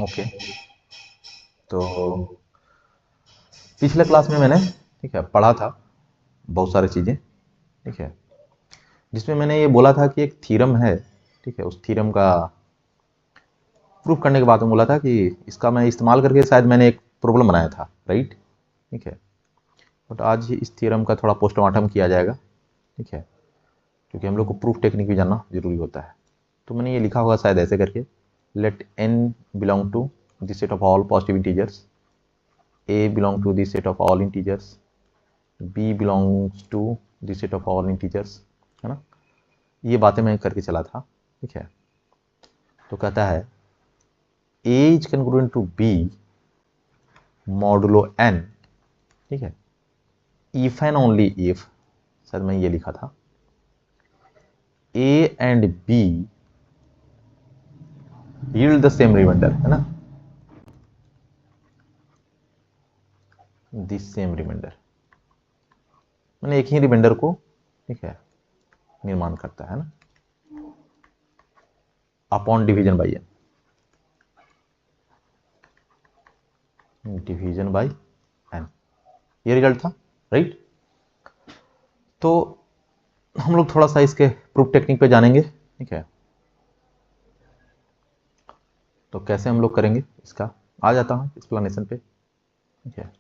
Okay. तो पिछले class में मैंने ठीक है पढ़ा था बहुत सारी चीज़ें, ठीक है, जिसमें मैंने ये बोला था कि एक थ्योरम है, ठीक है, उस थ्योरम का प्रूफ करने के बाद में बोला था कि इसका मैं इस्तेमाल करके शायद मैंने एक प्रॉब्लम बनाया था, राइट, ठीक है। बट आज इस थ्योरम का थोड़ा पोस्टमार्टम किया जाएगा, ठीक है, क्योंकि हम लोग को प्रूफ टेक्निक भी जानना जरूरी होता है। तो मैंने ये लिखा होगा शायद ऐसे करके, let n belong to the set of all positive integers, a belong to the set of all integers, b belongs to the set of all integers, है ना। ये बातें मैं करके चला था, ठीक है। तो कहता है a is congruent to b modulo n, ठीक है, if and only if, शायद मैं ये लिखा था, a and b yield the same remainder, है ना, the same remainder, मैंने एक ही रिमाइंडर को, ठीक है, निर्माण करता है ना, upon division by n, division by n, ये रिजल्ट था, राइट। तो हम लोग थोड़ा सा इसके प्रूफ टेक्निक पे जानेंगे, ठीक है। तो कैसे हम लोग करेंगे इसका, आ जाता हूँ एक्सप्लेनेशन पे, ठीक है,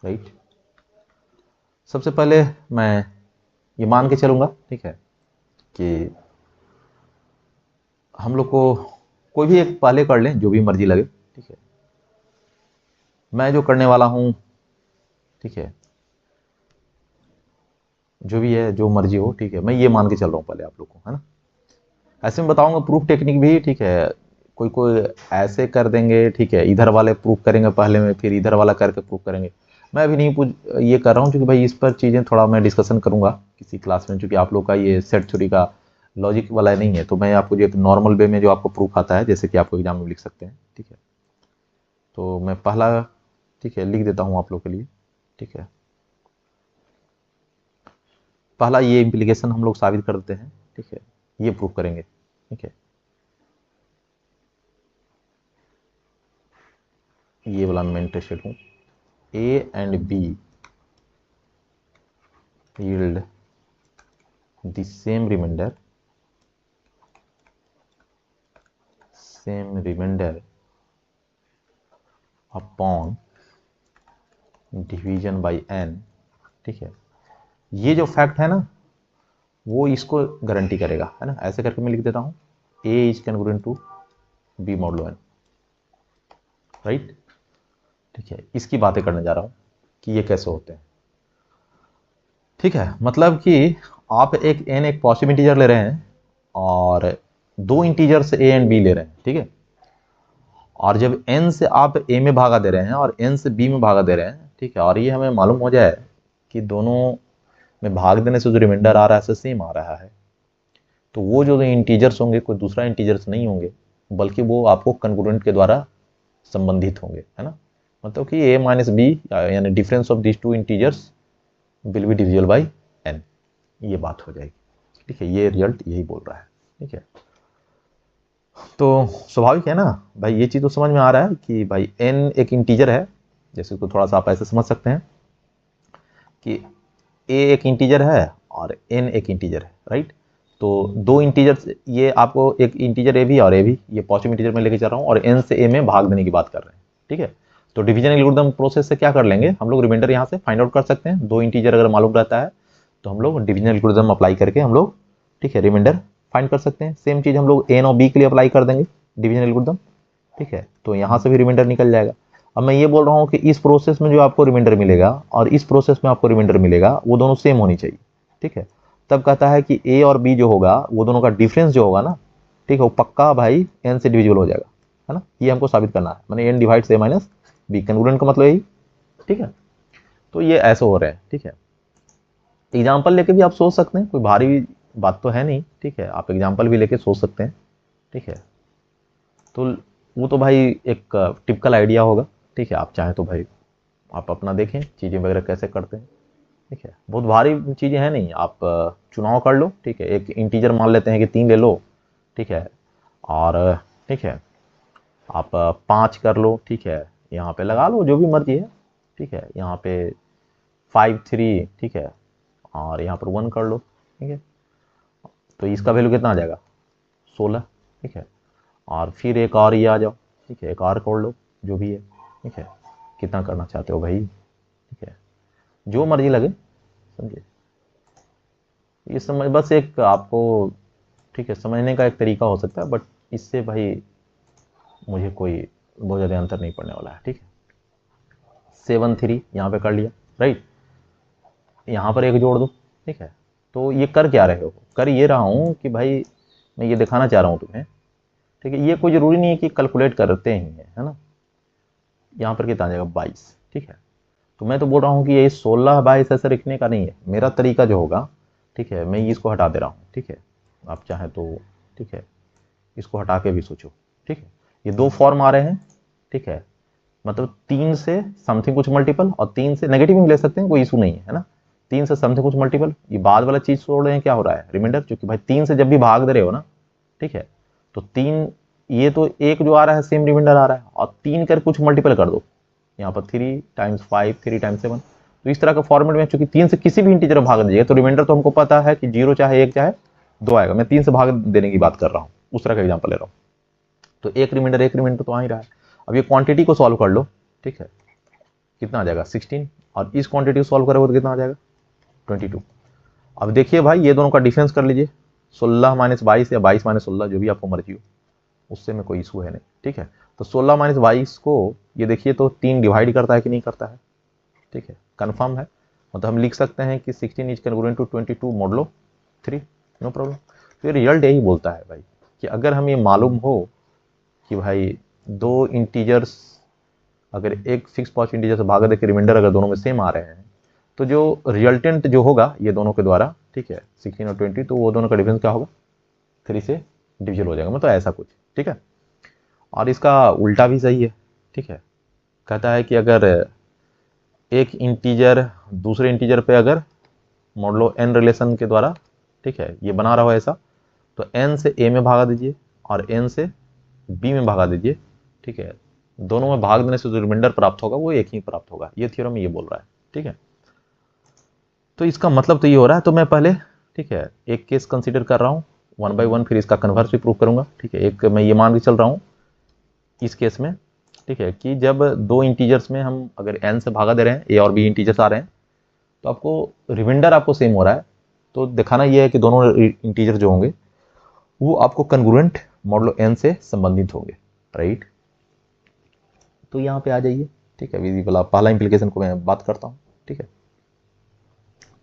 राइट। सबसे पहले मैं ये मान के चलूँगा, ठीक है, कि हम लोग को कोई भी एक पहले कर लें जो भी मर्जी लगे, ठीक है। मैं जो करने वाला हूँ, ठीक है, जो भी है जो मर्जी हो, ठीक है, मैं ये मान के चल रहा हूँ पहले आप लोग को, है ना। ऐसे में बताऊंगा प्रूफ टेक्निक भी, ठीक है, कोई कोई ऐसे कर देंगे, ठीक है, इधर वाले प्रूफ करेंगे पहले में, फिर इधर वाला करके प्रूफ करेंगे। मैं अभी नहीं ये कर रहा हूँ क्योंकि भाई इस पर चीज़ें थोड़ा मैं डिस्कशन करूंगा किसी क्लास में, क्योंकि आप लोग का ये सेट थ्योरी का लॉजिक वाला नहीं है। तो मैं आपको जो एक नॉर्मल वे में जो आपको प्रूफ आता है, जैसे कि आपको एग्जाम में लिख सकते हैं, ठीक है। तो मैं पहला, ठीक है, लिख देता हूँ आप लोग के लिए, ठीक है। पहला ये इम्प्लीकेशन हम लोग साबित कर देते हैं, ठीक है, ये प्रूफ करेंगे, ठीक है। ये वाला मैं इंटरेस्टेड हूँ, A and B yield the same remainder upon division by n, ठीक है। ये जो फैक्ट है ना, वो इसको गारंटी करेगा, है ना। ऐसे करके मैं लिख देता हूँ, a is congruent to b modulo n, right, ठीक है। इसकी बातें करने जा रहा हूँ कि ये कैसे होते हैं, ठीक है। मतलब कि आप एक पॉजिटिव इंटीजर ले रहे हैं और दो इंटीजर्स a एंड b ले रहे हैं, ठीक है। और जब n से आप a में भागा दे रहे हैं और n से b में भागा दे रहे हैं, ठीक है, और ये हमें मालूम हो जाए कि दोनों में भाग देने से जो रिमाइंडर आ रहा है सेम आ रहा है, तो वो जो इंटीजर्स होंगे कोई दूसरा इंटीजर्स नहीं होंगे, बल्कि वो आपको कंकरेंट के द्वारा संबंधित होंगे, है ना। मतलब कि a माइनस बी यानी difference of this two integers will be divisible by n, ये बात हो जाएगी, ठीक है। ये रिजल्ट यही बोल रहा है, ठीक है। तो स्वाभाविक है ना भाई, ये चीज़ तो समझ में आ रहा है कि भाई n एक इंटीजर है, जैसे को थोड़ा सा आप ऐसे समझ सकते हैं कि a एक इंटीजर है और n एक इंटीजर है, राइट। तो दो इंटीजर्स, ये आपको एक इंटीजर a भी और a भी, ये पॉजिटिव इंटीजर में लेके चल रहा हूँ और n से a में भाग देने की बात कर रहे हैं, ठीक है। तो डिवीजन एल्गोरिथम प्रोसेस से क्या कर लेंगे हम लोग, रिमाइंडर यहाँ से फाइंड आउट कर सकते हैं। दो इंटीजर अगर मालूम रहता है तो हम लोग डिवीजन एल्गोरिथम अप्लाई करके हम लोग, ठीक है, रिमाइंडर फाइंड कर सकते हैं। सेम चीज़ हम लोग n और b के लिए अप्लाई कर देंगे डिवीजन एल्गोरिथम, ठीक है। तो यहाँ से भी रिमाइंडर निकल जाएगा। अब मैं ये बोल रहा हूँ कि इस प्रोसेस में जो आपको रिमाइंडर मिलेगा और इस प्रोसेस में आपको रिमाइंडर मिलेगा वो दोनों सेम होनी चाहिए, ठीक है। तब कहता है कि a और b जो होगा वो दोनों का डिफरेंस जो होगा ना, ठीक है, वो पक्का भाई n से डिविजिबल हो जाएगा, है ना। ये हमको साबित करना है, मैंने n divide a minus b, congruent का मतलब यही, ठीक है। तो ये ऐसे हो रहे हैं, ठीक है। एग्जाम्पल लेके भी आप सोच सकते हैं, कोई भारी बात तो है नहीं, ठीक है। आप एग्जाम्पल भी लेके सोच सकते हैं, ठीक है। तो वो तो भाई एक टिपिकल आइडिया होगा, ठीक है। आप चाहें तो भाई आप अपना देखें चीज़ें वगैरह कैसे करते हैं, ठीक है। बहुत भारी चीज़ें हैं नहीं, आप चुनाव कर लो, ठीक है। एक इंटीजर मान लेते हैं कि 3 ले लो, ठीक है, और ठीक है आप 5 कर लो, ठीक है, यहाँ पे लगा लो जो भी मर्जी है, ठीक है, यहाँ पे 5 3, ठीक है, और यहाँ पर 1 कर लो, ठीक है, तो इसका वैल्यू कितना आ जाएगा 16, ठीक है, और फिर एक और ये आ जाओ, ठीक है, एक और कर लो जो भी है, ठीक है, कितना करना चाहते हो भाई, ठीक है, जो मर्जी लगे, समझे, ये समझ बस एक आपको, ठीक है, समझने का एक तरीका हो सकता है, बट इससे भाई मुझे कोई बहुत ज़्यादा अंतर नहीं पड़ने वाला है, ठीक है। 7 3 यहाँ पे कर लिया, राइट, यहाँ पर एक जोड़ दो, ठीक है, तो ये कर क्या रहे हो, कर ये रहा हूँ कि भाई मैं ये दिखाना चाह रहा हूँ तुम्हें, ठीक है, ये कोई ज़रूरी नहीं है कि कैलकुलेट करते ही है ना, यहाँ पर कितना आ जाएगा 22, ठीक है, तो मैं तो बोल रहा हूँ कि ये 16 22 ऐसे लिखने का नहीं है, मेरा तरीका जो होगा, ठीक है, मैं इसको हटा दे रहा हूँ, ठीक है, आप चाहें तो, ठीक है, इसको हटा के भी सोचो, ठीक है, ये 2 फॉर्म आ रहे हैं, ठीक है, मतलब 3 से समथिंग कुछ मल्टीपल और 3 से नेगेटिव भी ले सकते हैं, कोई इशू नहीं है ना, 3 से समथिंग कुछ मल्टीपल, ये बाद वाला चीज छोड़ रहे हैं, क्या हो रहा है रिमाइंडर, क्योंकि भाई 3 से जब भी भाग दे रहे हो ना, ठीक है, तो 3, ये तो एक जो आ रहा है सेम रिमाइंडर आ रहा है, और 3 कर कुछ मल्टीपल कर दो, यहाँ पर 3 टाइम्स 5 3 टाइम्स 7, तो इस तरह का फॉर्मेट में, चूंकि 3 से किसी भी इंटीजर भाग दीजिए तो रिमाइंडर तो हमको पता है कि 0 चाहे 1 चाहे 2 आएगा, मैं 3 से भाग देने की बात कर रहा हूँ, उस तरह का एग्जाम्पल ले रहा हूँ, तो एक रिमाइंडर तो आ ही रहा है। अब ये क्वांटिटी को सॉल्व कर लो, ठीक है, कितना आ जाएगा 16, और इस क्वांटिटी को सॉल्व करोगे तो कितना आ जाएगा 22। अब देखिए भाई ये दोनों का डिफरेंस कर लीजिए, 16 - 22 या 22 - 16 जो भी आपको मर्जी हो, उससे में कोई इशू है नहीं, ठीक है, तो 16 - 22 को ये देखिए तो 3 डिवाइड करता है कि नहीं करता है, ठीक है, कन्फर्म है, मतलब हम लिख सकते हैं कि 16 इज कन्ग्रुएंट टू 22 मोडलो 3, नो प्रॉब्लम। तो ये रिजल्ट यही बोलता है भाई कि अगर हम ये मालूम हो कि भाई दो इंटीजर्स अगर एक फिक्स पॉइंट इंटीजर से भागा देकर रिमाइंडर अगर दोनों में सेम आ रहे हैं, तो जो रिजल्टेंट जो होगा ये दोनों के द्वारा, ठीक है, 16 और 20, तो वो दोनों का डिफरेंस क्या होगा 3 से डिविजन हो जाएगा, मतलब ऐसा कुछ, ठीक है। और इसका उल्टा भी सही है, ठीक है, कहता है कि अगर एक इंटीजर दूसरे इंटीजर पे अगर मॉडलो n रिलेशन के द्वारा, ठीक है, ये बना रहा हो ऐसा, तो n से a में भागा दीजिए और n से b में भागा दीजिए, ठीक है, दोनों में भाग देने से जो रिमाइंडर प्राप्त होगा वो एक ही प्राप्त होगा, ये थ्योरम ये बोल रहा है, ठीक है। तो इसका मतलब तो ये हो रहा है, तो मैं पहले, ठीक है, एक केस कंसीडर कर रहा हूँ 1 by 1, फिर इसका कन्वर्स भी प्रूव करूंगा, ठीक है। एक मैं ये मान के चल रहा हूँ इस केस में, ठीक है, कि जब दो इंटीजर्स में हम अगर n से भागा दे रहे हैं, a और b इंटीजर्स आ रहे हैं, तो आपको रिमाइंडर आपको सेम हो रहा है, तो दिखाना ये है कि दोनों इंटीजर जो होंगे वो आपको कन्ग्रुएंट मॉडलो n से संबंधित होंगे, राइट। तो यहाँ पे आ जाइए, ठीक है, विजिबल पहला इंप्लीकेशन को मैं बात करता हूँ, ठीक है,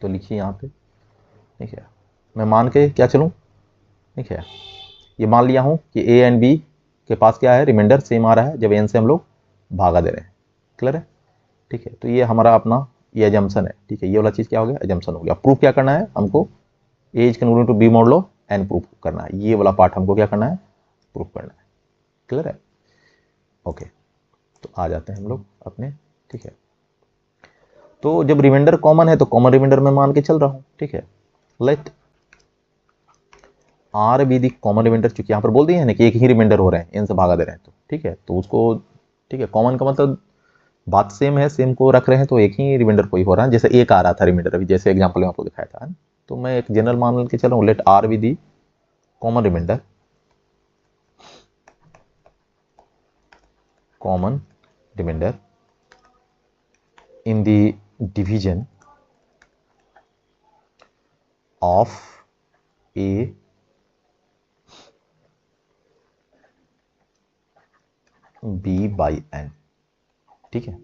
तो लिखिए यहाँ पे, ठीक है, मैं मान के क्या चलूँ, ठीक है, ये मान लिया हूँ कि a एंड b के पास क्या है रिमाइंडर सेम आ रहा है जब n से हम लोग भागा दे रहे हैं, क्लियर है, ठीक है, तो ये हमारा अपना ये एजम्पशन है, ठीक है, ये वाला चीज़ क्या हो गया एजम्पशन हो गया। प्रूफ क्या करना है हमको, A is congruent to B modulo n proof करना है, ये वाला पार्ट हमको क्या करना है प्रूफ करना है, क्लियर है, ओके। तो आ जाते हैं हम लोग अपने, ठीक है, तो जब रिमाइंडर कॉमन है तो कॉमन रिमाइंडर में मान के चल रहा हूँ, ठीक है, let R be the common remainder, चूंकि यहाँ पर बोल दिए हैं ना कि एक ही रिमाइंडर हो रहे हैं n से भागा दे रहे हैं, तो ठीक है, तो उसको, ठीक है, कॉमन का मतलब बात सेम है, सेम को रख रहे हैं तो एक ही रिमाइंडर कोई हो रहा है, जैसे एक आ रहा था रिमाइंडर अभी जैसे एग्जांपल में आपको दिखाया था, है ना, तो मैं एक जनरल मान के चल रहा हूँ, let R be the common remainder, common remainder in the division of a b by n, ठीक है,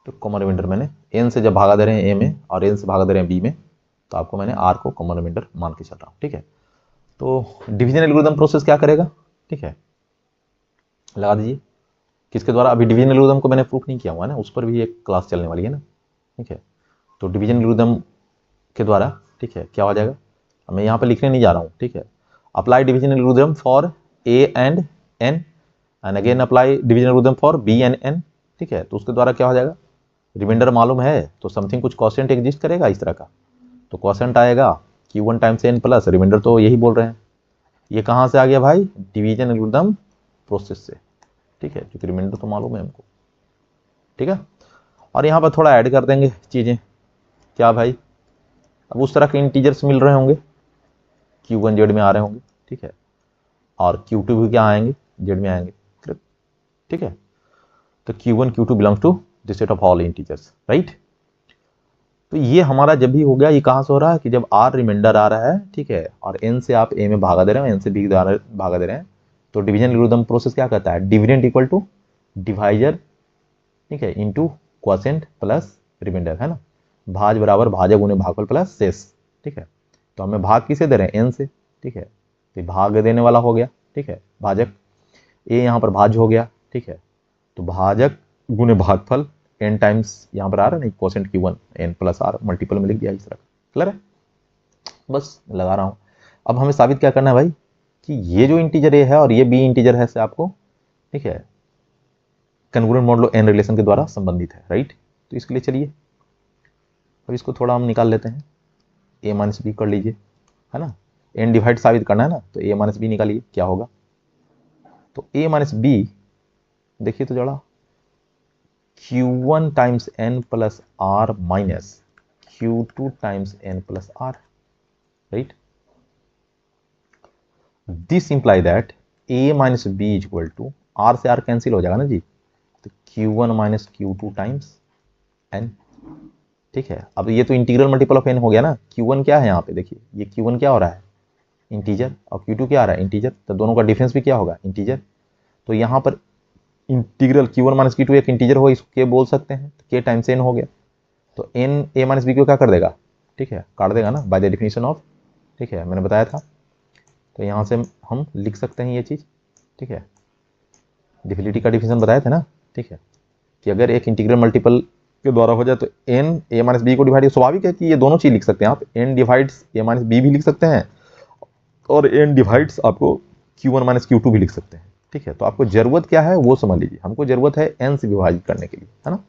तो कॉमन रिमाइंडर मैंने n से जब भागा दे रहे हैं a में और n से भागा दे रहे हैं b में, तो आपको मैंने r को कॉमन रिमाइंडर मान के चल रहा हूँ, ठीक है। तो डिवीजन एल्गोरिथम प्रोसेस क्या करेगा, ठीक है, लगा दीजिए किसके द्वारा, अभी डिवीजन एल्गोरिथम को मैंने प्रूफ नहीं किया हुआ है ना, उस पर भी एक क्लास चलने वाली है ना, ठीक है, तो डिवीजन एल्गोरिथम के द्वारा, ठीक है, क्या हो जाएगा, मैं यहाँ पे लिखने नहीं जा रहा हूँ, ठीक है, apply division algorithm for a and n and again apply division algorithm for b and n, ठीक है, तो उसके द्वारा क्या हो जाएगा, रिमाइंडर मालूम है तो समथिंग कुछ कॉन्स्टेंट एग्जिस्ट करेगा इस तरह का, तो क्वोशंट आएगा Q1 times n plus remainder, तो यही बोल रहे हैं। ये कहाँ से आ गया भाई? डिवीजन एल्गोरिथम प्रोसेस से, ठीक है, क्योंकि रिमाइंडर तो मालूम है हमको, ठीक है। और यहाँ पर थोड़ा ऐड कर देंगे चीज़ें, क्या भाई? अब उस तरह के इंटीजर्स मिल रहे होंगे, Q1 जेड में आ रहे होंगे, ठीक है, और Q2 भी क्या आएंगे? जेड में आएंगे, ठीक है। तो Q1 Q2 belongs to the set of all integers, right. तो ये हमारा जब भी हो गया, ये कहाँ से हो रहा है कि जब R रिमाइंडर आ रहा है, ठीक है, और n से आप a में भागा दे रहे हो, n से b भागा दे रहे हैं, तो डिवीजन एल्गोरिथम प्रोसेस क्या कहता है? डिविडेंड इक्वल टू डिवाइजर, ठीक है, इनटू क्वोशंट प्लस रिमाइंडर, है ना। भाज बराबर भाजक गुणे भागफल प्लस शेष, ठीक है। तो हमें भाग किसे दे रहे हैं? n से, ठीक है, तो भाग देने वाला हो गया, ठीक है, भाजक, a यहाँ पर भाज्य हो गया, ठीक है, तो भाजक गुणे भागफल n टाइम्स यहाँ पर आ रहा है नहीं, quotient Q1 n plus r, multiple में लिख दिया इस तरह। क्लियर है? बस लगा रहा हूँ। अब हमें साबित क्या करना है भाई कि ये जो इंटीजर a है और ये b इंटीजर है से आपको, ठीक है, कन्ग्रुएंट मॉडुलो n रिलेशन के द्वारा संबंधित है, राइट। तो इसके लिए चलिए अब इसको थोड़ा हम निकाल लेते हैं, a माइनस बी कर लीजिए, है ना, n डिवाइड साबित करना है ना, तो a माइनस बी निकालिए, क्या होगा? तो a माइनस बी देखिए तो जरा, Q1 times n plus r minus Q2 times n plus r, right. This imply that a minus B is equal to, r से r कैंसिल हो जाएगा ना जी, तो Q1 minus Q2 times n, ठीक है। अब ये तो इंटीग्रल मल्टीपल ऑफ n हो गया ना। Q1 क्या है यहाँ पे देखिए, ये Q1 क्या हो रहा है? इंटीजर, और Q2 क्या आ रहा है? इंटीजर, तो दोनों का डिफरेंस भी क्या होगा? इंटीजर। तो यहाँ पर इंटीग्रल Q1 माइनस Q2 एक इंटीजर हो, इसको के बोल सकते हैं, तो k टाइम्स n हो गया, तो n a माइनस बी को क्या कर देगा? ठीक है, काट देगा ना, बाय द डेफिनेशन ऑफ, ठीक है, मैंने बताया था। तो यहाँ से हम लिख सकते हैं ये चीज़, ठीक है, डिफिनिटी का डिफिनेशन बताए थे ना, ठीक है, कि अगर एक इंटीग्रल मल्टीपल के द्वारा हो जाए तो n a माइनस बी को डिवाइड, स्वाभाविक है कि ये दोनों चीज़ लिख सकते हैं आप, n divides a minus B भी लिख सकते हैं, और n डिवाइड्स आपको Q1 माइनस Q2 भी लिख सकते हैं, ठीक है। तो आपको जरूरत क्या है वो समझ लीजिए, हमको जरूरत है n से विभाजित करने के लिए, है ना।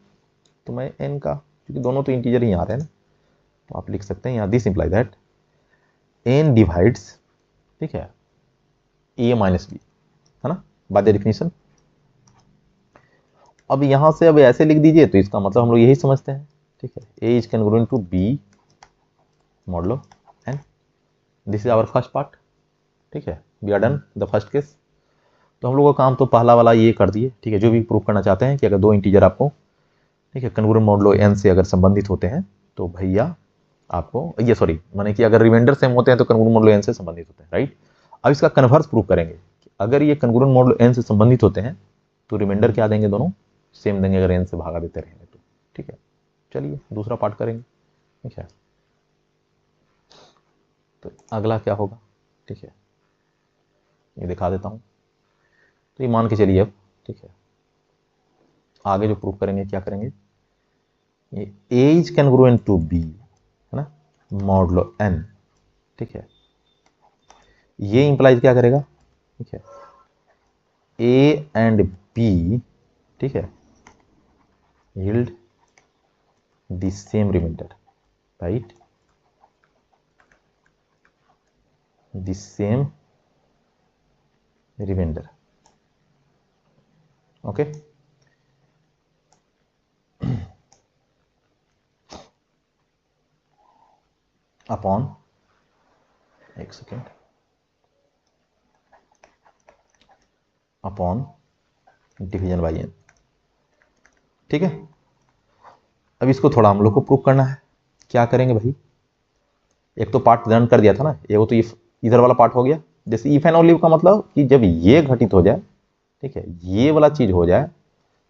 तो मैं n का, क्योंकि दोनों तो इंटीजर ही आ रहे हैं ना, तो आप लिख सकते हैं यहाँ, this imply that n divides, ठीक है, a माइनस बी, है ना, बाय द डेफिनेशन। अब यहाँ से अब ऐसे लिख दीजिए, तो इसका मतलब हम लोग यही समझते हैं, ठीक है, a is congruent to b modulo n, this is our first part, ठीक है, we are done the first case. तो हम लोग का काम तो पहला वाला ये कर दिए, ठीक है, जो भी प्रूव करना चाहते हैं कि अगर दो इंटीजर आपको, ठीक है, कन्ग्रुएंट मॉडुलो n से अगर संबंधित होते हैं तो भैया आपको, ये सॉरी माने कि अगर रिमाइंडर सेम होते हैं तो कन्ग्रुएंट मॉडुलो n से संबंधित होते हैं, राइट। अब इसका कन्वर्स प्रूव करेंगे कि अगर ये कन्ग्रुएंट मॉडुलो n से संबंधित होते हैं तो रिमाइंडर क्या देंगे? दोनों सेम देंगे अगर n से भागा देते रहेंगे तो, ठीक है। चलिए दूसरा पार्ट करेंगे, ठीक है। तो अगला क्या होगा, ठीक है, ये दिखा देता हूँ। तो ये मान के चलिए अब, ठीक है, आगे जो प्रूव करेंगे क्या करेंगे, ये a is congruent to b, है ना, मॉडुलो n, ठीक है, ये इंप्लाइज क्या करेगा, ठीक है, a एंड b, ठीक है, yield the same remainder, right, the same remainder, okay। Upon, एक second, upon division by n, ठीक है। अब इसको थोड़ा हम लोग को प्रूव करना है, क्या करेंगे भाई, एक तो पार्ट डन कर दिया था ना, ये वो तो इधर वाला पार्ट हो गया। जैसे इफ एंड ओनली का मतलब कि जब ये घटित हो जाए, ठीक है, ये वाला चीज हो जाए,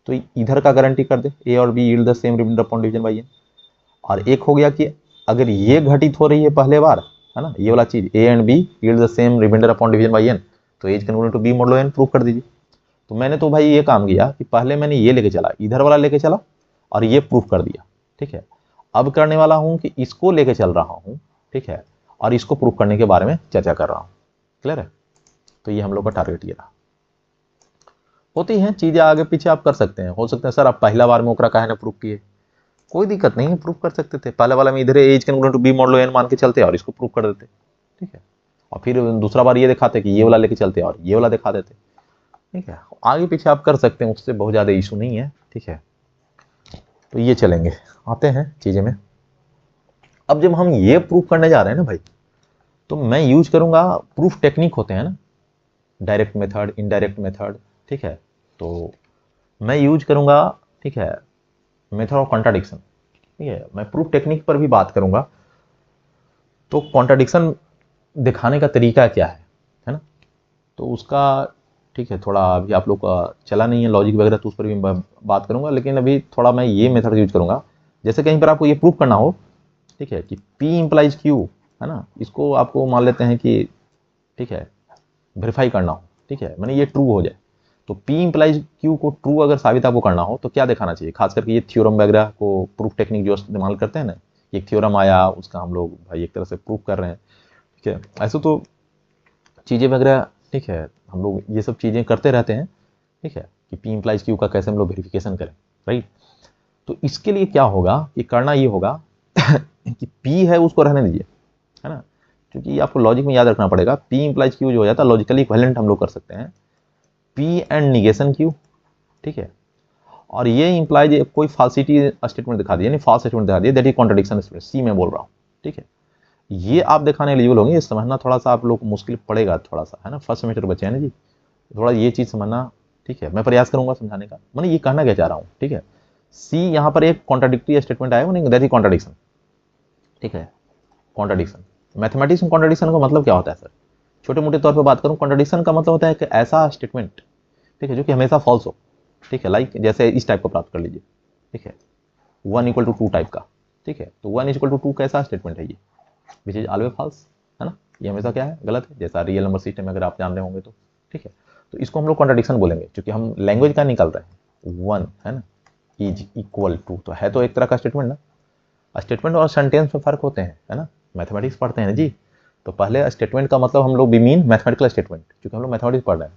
तो इधर का गारंटी कर दे, ए और B yield the same remainder upon division by n। और एक हो गया कि अगर ये घटित हो रही है पहले बार, है ना, ये वाला चीज A and B yield the same remainder upon division by n, तो A is congruent to B modulo n prove कर दीजिए। तो मैंने तो भाई ये काम किया कि पहले मैंने ये लेके चला, इधर वाला लेके चला और ये प्रूफ कर दिया, ठीक है। अब करने वाला हूं कि इसको लेके चल रहा हूं, ठीक है, और इसको प्रूफ करने के बारे में चर्चा कर रहा हूं। क्लियर है? तो ये हम लोग का टारगेट ये रहा। होती हैं चीजें आगे पीछे आप कर सकते हैं, हो सकता है सर आप पहला बार में ओकरा काहे ना प्रूफ किए, कोई दिक्कत नहीं है, प्रूफ कर सकते थे। पहले वाला में इधर एज कैन टू बी मॉडल एन मान के चलते और इसको प्रूफ कर देते, ठीक है। और फिर दूसरा बार ये दिखाते कि ये वाला लेके चलते और ये वाला दिखा देते, ठीक है। आगे पीछे आप कर सकते हैं, उससे बहुत ज़्यादा इशू नहीं है, ठीक है। तो ये चलेंगे, आते हैं चीज़ें में। अब जब हम ये प्रूफ करने जा रहे हैं ना भाई, तो मैं यूज करूंगा, प्रूफ टेक्निक होते हैं ना, डायरेक्ट मेथड, इनडायरेक्ट मेथड, ठीक है। तो मैं यूज करूंगा, ठीक है, मेथड ऑफ कॉन्ट्राडिक्शन, ठीक है। मैं प्रूफ टेक्निक पर भी बात करूंगा। तो कॉन्ट्राडिक्शन दिखाने का तरीका क्या है ना, तो उसका, ठीक है, थोड़ा अभी आप लोग का चला नहीं है लॉजिक वगैरह, तो उस पर भी मैं बात करूंगा। लेकिन अभी थोड़ा मैं ये मेथड यूज करूंगा, जैसे कहीं पर आपको ये प्रूफ करना हो, ठीक है, कि P इंप्लाइज Q, है ना, इसको आपको मान लेते हैं कि, ठीक है, वेरीफाई करना हो, ठीक है, मैंने ये ट्रू हो जाए, तो P इंप्लाइज Q को ट्रू अगर साबित आपको करना हो तो क्या दिखाना चाहिए। खास करके ये थ्योरम वगैरह को प्रूफ टेक्निक जो इस्तेमाल करते हैं ना, एक थ्योरम आया, उसका हम लोग भाई एक तरह से प्रूफ कर रहे हैं, ठीक है। ऐसे तो चीज़ें वगैरह, ठीक है, हम लोग ये सब चीज़ें करते रहते हैं, ठीक है, कि P इंप्लाइज Q का कैसे हम लोग वेरिफिकेशन करें, राइट। तो इसके लिए क्या होगा कि करना ये होगा कि P है उसको रहने दीजिए, है ना, क्योंकि आपको लॉजिक में याद रखना पड़ेगा। P इंप्लाइज Q जो हो जाता है लॉजिकली इक्विवेलेंट हम लोग कर सकते हैं P एंड निगेशन Q, ठीक है। और ये इंप्लाइज कोई फाल्सिटी स्टेटमेंट दिखा दिया, यानी फॉल्स स्टेटमेंट दिखा दिया, दैट इज कॉन्ट्रडिक्शन स्टेटमेंट, सी में बोल रहा हूँ, ठीक है। ये आप दिखाने एलिजिबल होंगे, ये समझना थोड़ा सा आप लोग को मुश्किल पड़ेगा थोड़ा सा, है ना, फर्स्ट सेमेस्टर बचे हैं ना जी, थोड़ा ये चीज़ समझना, ठीक है। मैं प्रयास करूंगा समझाने का, मैंने ये कहना क्या चाह रहा हूँ, ठीक है। सी यहाँ पर एक कॉन्ट्राडिक्टरी स्टेटमेंट आया, दैट इज कॉन्ट्रडिक्शन, ठीक है, कॉन्ट्रडिक्शन। मैथमेटिक्स में कॉन्ट्रडिक्शन का मतलब क्या होता है सर, छोटे मोटे तौर पे बात करूं, कॉन्ट्रडिक्शन का मतलब होता है कि ऐसा स्टेटमेंट, ठीक है, जो कि हमेशा फॉल्स हो, ठीक है। लाइक जैसे इस टाइप का प्राप्त कर लीजिए, ठीक है, 1 = 2 टाइप का, ठीक है। तो 1 = 2 कैसा स्टेटमेंट है ये, विच इज ऑलवेज फॉल्स, है ना, ये हमेशा क्या है, गलत है, जैसा रियल नंबर सिस्टम अगर आप जान रहे होंगे तो, ठीक है। तो इसको हम लोग कॉन्ट्रडिक्शन बोलेंगे, क्योंकि हम लैंग्वेज का निकाल रहे हैं, 1 है ना इज इक्वल टू, तो है तो एक तरह का स्टेटमेंट ना। स्टेटमेंट और सेंटेंस में फ़र्क होते हैं, है ना, मैथमेटिक्स पढ़ते हैं ना जी। तो पहले स्टेटमेंट का मतलब हम लोग भी मीन मैथमेटिकल स्टेटमेंट, क्योंकि हम लोग मैथमेटिक्स पढ़ रहे हैं।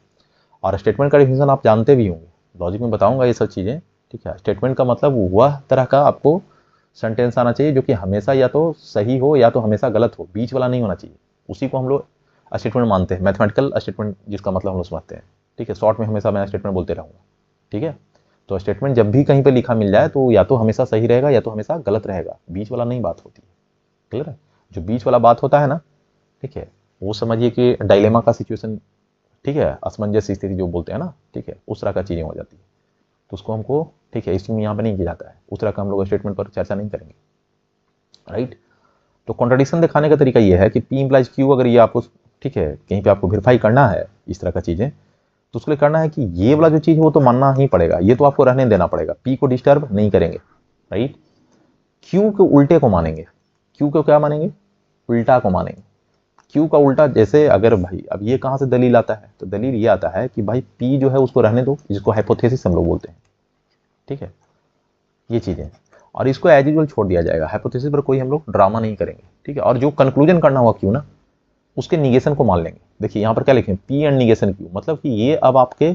और स्टेटमेंट का डिफिनेशन आप जानते भी होंगे, लॉजिक में बताऊंगा ये सब चीज़ें, ठीक है। स्टेटमेंट का मतलब वह तरह का आपको सेंटेंस आना चाहिए जो कि हमेशा या तो सही हो या तो हमेशा गलत हो, बीच वाला नहीं होना चाहिए। उसी को हम लोग स्टेटमेंट मानते हैं, मैथमेटिकल स्टेटमेंट जिसका मतलब हम लोग समझते हैं, ठीक है। शॉर्ट में हमेशा मैं स्टेटमेंट बोलते रहूँगा, ठीक है। तो स्टेटमेंट जब भी कहीं पे लिखा मिल जाए तो या तो हमेशा सही रहेगा या तो हमेशा गलत रहेगा, बीच वाला नहीं बात होती है, क्लियर है। जो बीच वाला बात होता है ना, ठीक है, वो समझिए कि डायलेमा का सिचुएशन, ठीक है, असमंजस स्थिति जो बोलते हैं ना, ठीक है, उस तरह का चीज़ें हो जाती है। तो उसको हमको, ठीक है, इसमें यहाँ पे नहीं किया जाता है, उस तरह का हम लोग स्टेटमेंट पर चर्चा नहीं करेंगे, राइट। तो कॉन्ट्रडिक्शन दिखाने का तरीका ये है कि P इंप्लाइज Q, अगर ये आपको, ठीक है, कहीं पे आपको वेरीफाई करना है इस तरह का चीज़ें, तो उसके लिए करना है कि ये वाला जो चीज़ है वो तो मानना ही पड़ेगा, ये तो आपको रहने देना पड़ेगा, P को डिस्टर्ब नहीं करेंगे, राइट। Q के उल्टे को मानेंगे, Q को क्या मानेंगे, उल्टा को मानेंगे। Q का उल्टा, जैसे अगर भाई अब ये कहाँ से दलील आता है, तो दलील ये आता है कि भाई P जो है उसको रहने दो, जिसको हाइपोथेसिस हम लोग बोलते हैं, ठीक है, ये चीज़ें। और इसको एज यूजुअल छोड़ दिया जाएगा, हाइपोथेसिस पर कोई हम लोग ड्रामा नहीं करेंगे, ठीक है। और जो कंक्लूजन करना हुआ Q ना, उसके निगेशन को मान लेंगे। देखिए यहाँ पर क्या लिखें, P एंड निगेशन Q, मतलब कि ये अब आपके,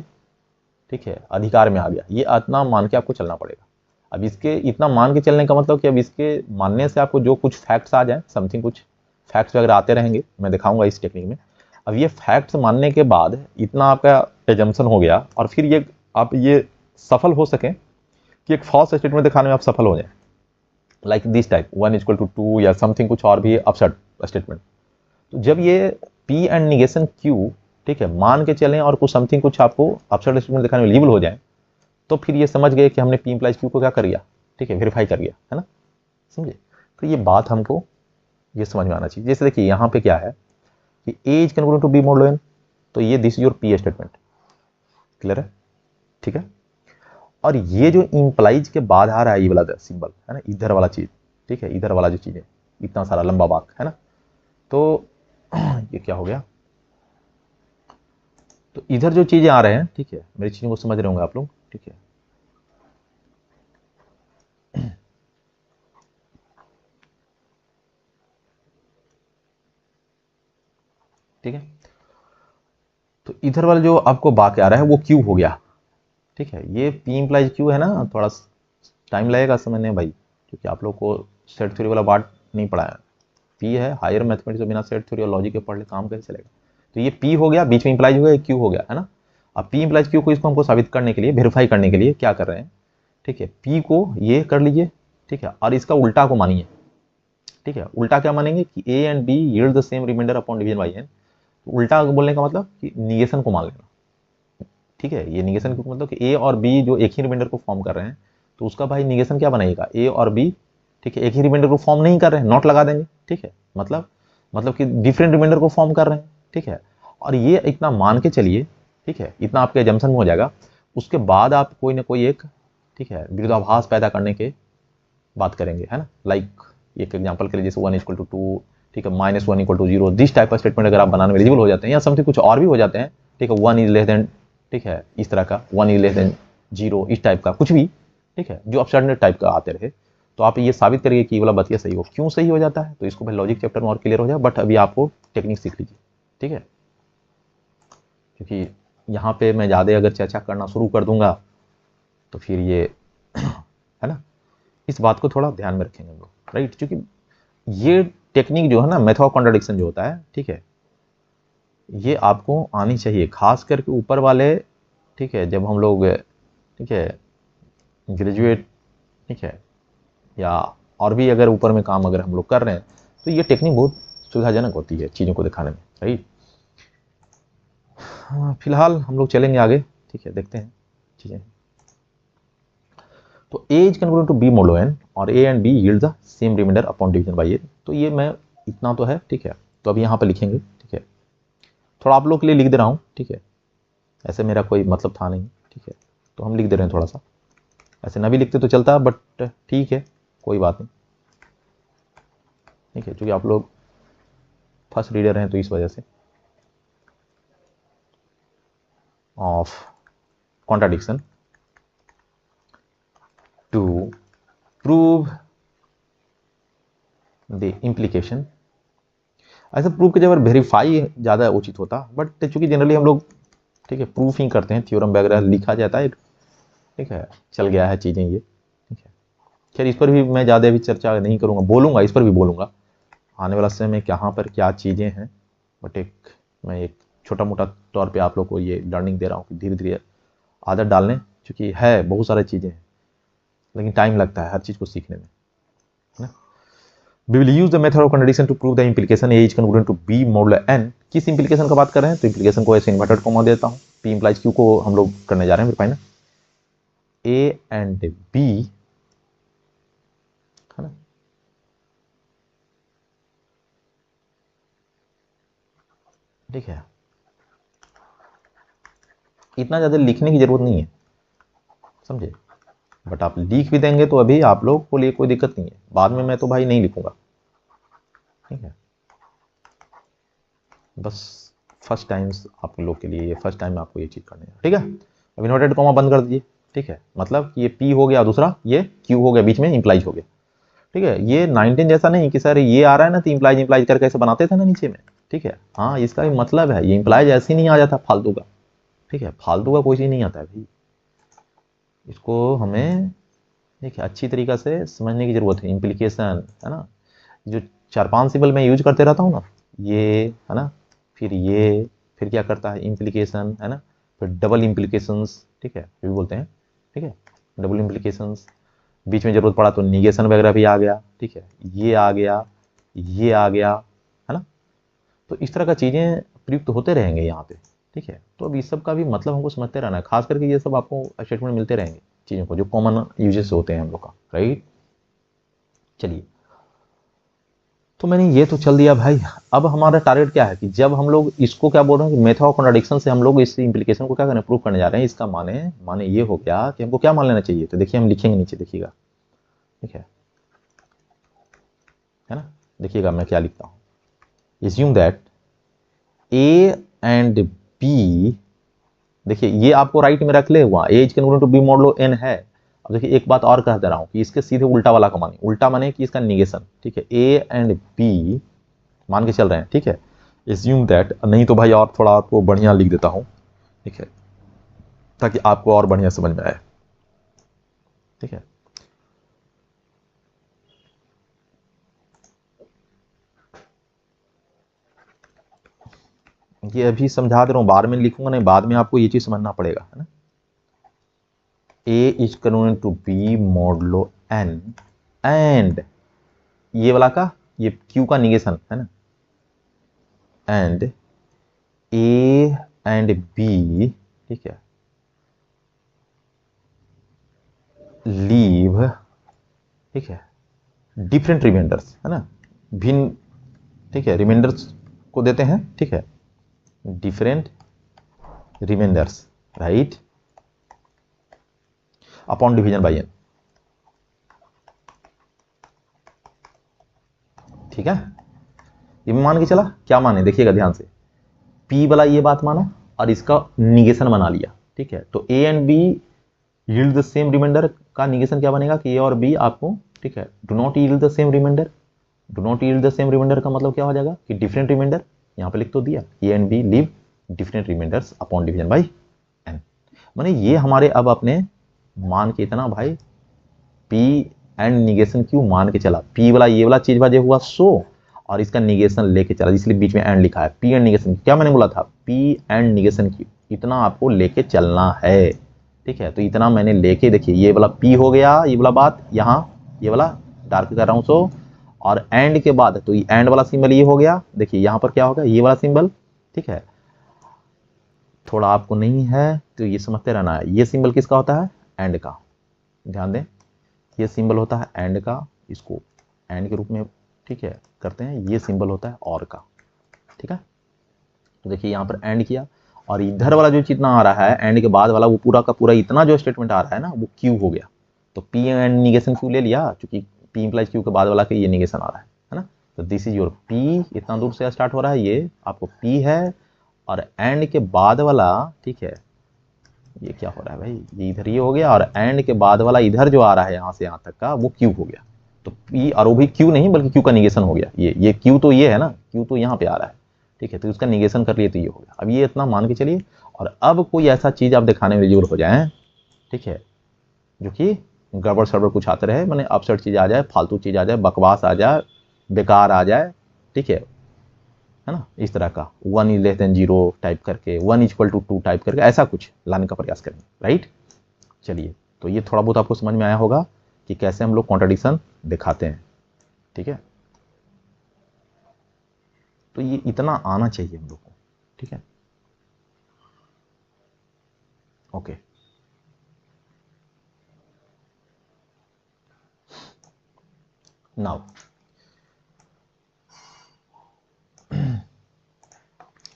ठीक है, अधिकार में आ गया, ये इतना मान के आपको चलना पड़ेगा। अब इसके इतना मान के चलने का मतलब कि अब इसके मानने से आपको जो कुछ फैक्ट्स आ जाए, समथिंग कुछ फैक्ट्स वगैरह आते रहेंगे, मैं दिखाऊंगा इस टेक्निक में। अब ये फैक्ट्स मानने के बाद इतना आपका एजम्पशन हो गया, और फिर ये आप ये सफल हो सकें कि एक फॉल्स स्टेटमेंट दिखाने में आप सफल हो जाए, लाइक दिस टाइप 1 = 2 या समथिंग कुछ और भी अपसर्ड स्टेटमेंट। तो जब ये P एंड निगेशन Q, ठीक है, मान के चलें और कुछ समथिंग कुछ आपको अपसर्ड स्टेटमेंट दिखाने में एलिजिबल हो जाए, तो फिर ये समझ गए कि हमने P इंप्लाइज Q को क्या कर लिया, ठीक है, वेरीफाई कर लिया, है ना, समझे। तो ये बात हमको ये समझ में आना चाहिए। जैसे देखिए यहाँ पे क्या है कि A इज कैन टू बी मॉडल n, तो ये this is your P statement, clear है, ठीक है। और ये जो इंप्लाइज के बाद आ रहा है ये वाला सिंबल, है ना, इधर वाला चीज, ठीक है, इधर वाला जो चीज है, इतना सारा लंबा वाक्य, है ना, तो ये क्या हो गया, तो इधर जो चीजें आ रहे हैं, ठीक है, मेरी चीजों को समझ रहे होंगे आप लोग, ठीक है। ठीक है, तो इधर वाला जो आपको वाक्य आ रहा है वो क्यू हो गया, ठीक है। ये P इंप्लाइज क्यू है ना, थोड़ा टाइम लगेगा समझने भाई, क्योंकि आप लोग को सेट थ्योरी वाला पार्ट नहीं पढ़ा है। पी है हायर मैथमेटिक्स में, बिना सेट थ्योरी और लॉजिक के पढ़ ले काम कैसे चलेगा। तो ये पी हो गया, बीच में इंप्लाइज हो गया, क्यू हो गया, है ना। अब पी इंप्लाइज क्यू को इसको हमको साबित करने के लिए, वेरीफाई करने के लिए क्या कर रहे हैं, ठीक है, पी को ये कर लीजिए, ठीक है, और इसका उल्टा को मानिए, ठीक है। उल्टा क्या मानेंगे कि A and B yield the same remainder upon division by n. उल्टा बोलने का मतलब कि निगेशन को मान लेना, ठीक है। ये निगेशन को मतलब कि ए और बी जो एक ही रिमाइंडर को फॉर्म कर रहे हैं, तो उसका भाई निगेशन क्या बनाएगा, ए और बी, ठीक है, एक ही रिमाइंडर को फॉर्म नहीं कर रहे हैं, नॉट लगा देंगे, ठीक है। मतलब कि डिफरेंट रिमाइंडर को फॉर्म कर रहे हैं, ठीक है। और ये इतना मान के चलिए, ठीक है, इतना आपके एजम्पशन में हो जाएगा। उसके बाद आप कोई ना कोई एक, ठीक है, विरोधाभास पैदा करने के बात करेंगे, है ना। लाइक एक एग्जांपल के लिए जैसे 1 = 2, ठीक है, -1 = 0, दिस टाइप का स्टेटमेंट अगर आप बनाने में एलिजिबल हो जाते हैं, या समथिंग कुछ और भी हो जाते हैं, ठीक है, 1 इज लेस देन, ठीक है, इस तरह का 1 इज लेस देन 0, इस टाइप का कुछ भी, ठीक है, जो अपसर्ड टाइप का आते रहे, तो आप ये साबित करिए कि ये वाला बतिया सही हो। क्यों सही हो जाता है, तो इसको भाई लॉजिक चैप्टर में और क्लियर हो जाए, बट अभी आपको टेक्निक सीख लीजिए, ठीक है। क्योंकि यहाँ पे मैं ज़्यादा अगर चर्चा करना शुरू कर दूंगा तो फिर ये है ना, इस बात को थोड़ा ध्यान में रखेंगे हम लोग, राइट। क्योंकि ये टेक्निक जो है ना, मेथड ऑफ कॉन्ट्रडिक्शन जो होता है, ठीक है, ये आपको आनी चाहिए, खास करके ऊपर वाले, ठीक है, जब हम लोग, ठीक है, ग्रेजुएट, ठीक है, या और भी अगर ऊपर में काम अगर हम लोग कर रहे हैं, तो ये टेक्निक बहुत सुविधाजनक होती है चीज़ों को दिखाने में, राइट। हाँ, फिलहाल हम लोग चलेंगे आगे, ठीक है, देखते हैं चीज़ें। तो A is converted to B modulo N और A and B yield the same remainder upon division by A. तो ये मैं इतना तो है, ठीक है, तो अभी यहाँ पर लिखेंगे, ठीक है, थोड़ा आप लोग के लिए लिख दे रहा हूँ, ठीक है, ऐसे मेरा कोई मतलब था नहीं, ठीक है, तो हम लिख दे रहे हैं थोड़ा सा, ऐसे ना भी लिखते तो चलता, बट ठीक है, कोई बात नहीं, ठीक है, क्योंकि आप लोग फर्स्ट रीडर हैं तो इस वजह से। Of contradiction to prove the implication. ऐसे प्रूव की जगह वेरीफाई ज़्यादा उचित होता, बट चूंकि जनरली हम लोग, ठीक है, प्रूफ ही करते हैं, थ्योरम वगैरह लिखा जाता है, ठीक है, चल गया है चीज़ें ये, ठीक है। खैर इस पर भी मैं ज़्यादा भी चर्चा नहीं करूँगा, बोलूँगा, इस पर भी बोलूँगा आने वाला समय में कहाँ पर क्या चीज़ें हैं, बट मैं एक छोटा मोटा तौर पे आप लोग को ये लर्निंग दे रहा हूँ कि धीरे धीरे आदत डालने, क्योंकि है बहुत सारी चीज़ें हैं, लेकिन टाइम लगता है हर चीज़ को सीखने में, है ना। We will use the method of contradiction to prove the implication A is congruent to B modulo n। किस implication का बात कर रहे हैं, तो implication को ऐसे इन्वर्टेड कॉमा देता हूँ, P implies Q को हम लोग करने जा रहे हैं फाइनल, A and B, है ना, ठीक है। इतना ज़्यादा लिखने की जरूरत नहीं है, समझे, बट आप लिख भी देंगे तो अभी आप लोग को लिए कोई दिक्कत नहीं है, बाद में मैं तो भाई नहीं लिखूंगा, ठीक है। बस फर्स्ट टाइम्स आप लोग के लिए, ये फर्स्ट टाइम आपको ये चीज़ करनी है, ठीक है। अब इन्वर्टेड कॉमा बंद कर दीजिए, ठीक है, मतलब ये P हो गया, दूसरा ये Q हो गया, बीच में इंप्लाइज हो गया, ठीक है। ये 19 जैसा नहीं कि सर ये आ रहा है ना तो इंप्लाइज इंप्लाइज करके ऐसे बनाते थे ना नीचे में, ठीक है, हाँ, इसका भी मतलब है, ये इंप्लाइज ऐसे ही नहीं आ जाता फालतू का, ठीक है, फालतू का कोई चीज़ नहीं आता है भाई, इसको हमें, देखिए, अच्छी तरीक़ा से समझने की ज़रूरत है। इम्प्लीकेशन, है ना, जो 4-5 सिंबल मैं यूज करते रहता हूँ ना, ये, है ना, फिर ये, फिर क्या करता है इम्प्लीकेशन, है ना, फिर डबल इम्प्लीकेशंस, ठीक है, ये भी बोलते हैं, ठीक है, डबल इम्प्लीकेशंस, बीच में ज़रूरत पड़ा तो निगेशन वगैरह भी आ गया, ठीक है, ये आ गया, ये आ गया, है ना। तो इस तरह का चीज़ें प्रयुक्त होते रहेंगे यहाँ पे, ठीक है। तो अब इस सब का भी मतलब हमको समझते रहना है, खास करके ये सब आपको स्टेटमेंट मिलते रहेंगे चीज़ों को, जो कॉमन यूजेस होते हैं हम लोग का, राइट। चलिए, तो मैंने ये तो चल दिया भाई। अब हमारा टारगेट क्या है कि जब हम लोग इसको क्या बोल रहे हैं कि मेथड ऑफ कॉन्ट्राडिक्शन से हम लोग इस इम्प्लीकेशन को क्या करने, प्रूव करने जा रहे हैं, इसका माने ये हो गया कि हमको क्या मान लेना चाहिए। तो देखिए हम लिखेंगे नीचे, देखिएगा, ठीक है ना, देखिएगा मैं क्या लिखता हूँ। Assume that A and B, देखिए ये आपको राइट में रख ले हुआ, ए इज कैन टू बी मॉडलो एन है। अब देखिए एक बात और कह दे रहा हूँ कि इसके सीधे उल्टा वाला का माने, उल्टा माने कि इसका निगेशन, ठीक है, ए एंड बी मान के चल रहे हैं, ठीक है। एज्यूम दैट, नहीं तो भाई और थोड़ा आपको बढ़िया लिख देता हूँ, ठीक है, ताकि आपको और बढ़िया समझ में आए, ठीक है। ये अभी समझा दे रहा हूँ, बाद में लिखूंगा नहीं, बाद में आपको ये चीज समझना पड़ेगा, है ना। A is equal to B modulo N and ये वाला का, ये क्यू का निगेशन है ना, एंड ए एंड बी, ठीक है, लीव, ठीक है, डिफरेंट रिमाइंडर्स, है ना, भिन्न, ठीक है, रिमाइंडर्स को देते हैं, ठीक है, different remainders, right, upon division by n, ठीक है। ये मान के चला, क्या माने देखिएगा ध्यान से, पी वाला ये बात माना और इसका निगेशन बना लिया, ठीक है। तो A and B yield the same remainder का निगेशन क्या बनेगा कि ए और बी आपको, ठीक है, do not yield the same remainder. Do not yield the same remainder का मतलब क्या हो जाएगा कि डिफरेंट रिमाइंडर, यहां पे लिख तो दिया, A and B leave different remainders upon division by n. माने ये हमारे अब अपने मान के इतना भाई, पी एंड निगेशन क्यों मान के चला, पी वाला ये वाला चीज वजह हुआ सो, और इसका निगेशन लेके चला, इसलिए बीच में एंड लिखा है, पी एंड निगेशन, क्या मैंने बोला था, पी एंड निगेशन क्यू, इतना आपको लेके चलना है, ठीक है। तो इतना मैंने लेके, देखिए ये वाला पी हो गया, ये वाला बात यहाँ, ये वाला डार्क कर रहा हूँ सो, और एंड के बाद तो एंड वाला सिंबल ये हो गया, देखिए यहाँ पर क्या होगा, ये वाला सिंबल, ठीक है। थोड़ा आपको नहीं है तो ये समझते रहना है, ये सिंबल किसका होता है, एंड का, ध्यान दें, ये सिंबल होता है एंड का, इसको एंड के रूप में, ठीक है, करते हैं, ये सिंबल होता है और का, ठीक है। तो देखिए यहाँ पर एंड किया, और इधर वाला जो जितना आ रहा है एंड के बाद वाला, वो पूरा का पूरा इतना जो स्टेटमेंट आ रहा है ना, वो क्यू हो गया। तो पी एंड निगेशन क्यू ले लिया, क्योंकि पी इंप्लाइज क्यू के बाद वाला का ये निगेशन आ रहा है ना। तो दिस इज योर पी, इतना दूर से स्टार्ट हो रहा है, ये आपको पी है, और एंड के बाद वाला, ठीक है, ये क्या हो रहा है भाई, ये इधर ये हो गया, और एंड के बाद वाला इधर जो आ रहा है यहाँ से यहाँ तक का, वो क्यू हो गया। तो पी, और वो भी क्यू नहीं बल्कि क्यू का निगेशन हो गया, ये क्यू तो ये है ना, क्यू तो यहाँ पे आ रहा है, ठीक है, तो उसका निगेशन कर लिए तो ये हो गया। अब ये इतना मान के चलिए, और अब कोई ऐसा चीज आप दिखाने में एलिजिबल हो जाए, ठीक है, जो कि गड़बड़ सड़बड़ कुछ आते रहे, मैंने अपसेट चीज आ जाए, फालतू चीज आ जाए, बकवास आ जाए, बेकार आ जाए, ठीक है ना, इस तरह का 1 इज लेस देन 0 टाइप करके, 1 इक्वल टू 2 टाइप करके, ऐसा कुछ लाने का प्रयास करेंगे, राइट। चलिए, तो ये थोड़ा बहुत आपको समझ में आया होगा कि कैसे हम लोग कॉन्ट्रडिक्शन दिखाते हैं, ठीक है। तो ये इतना आना चाहिए हम लोग को, ठीक है, ओके। नाउ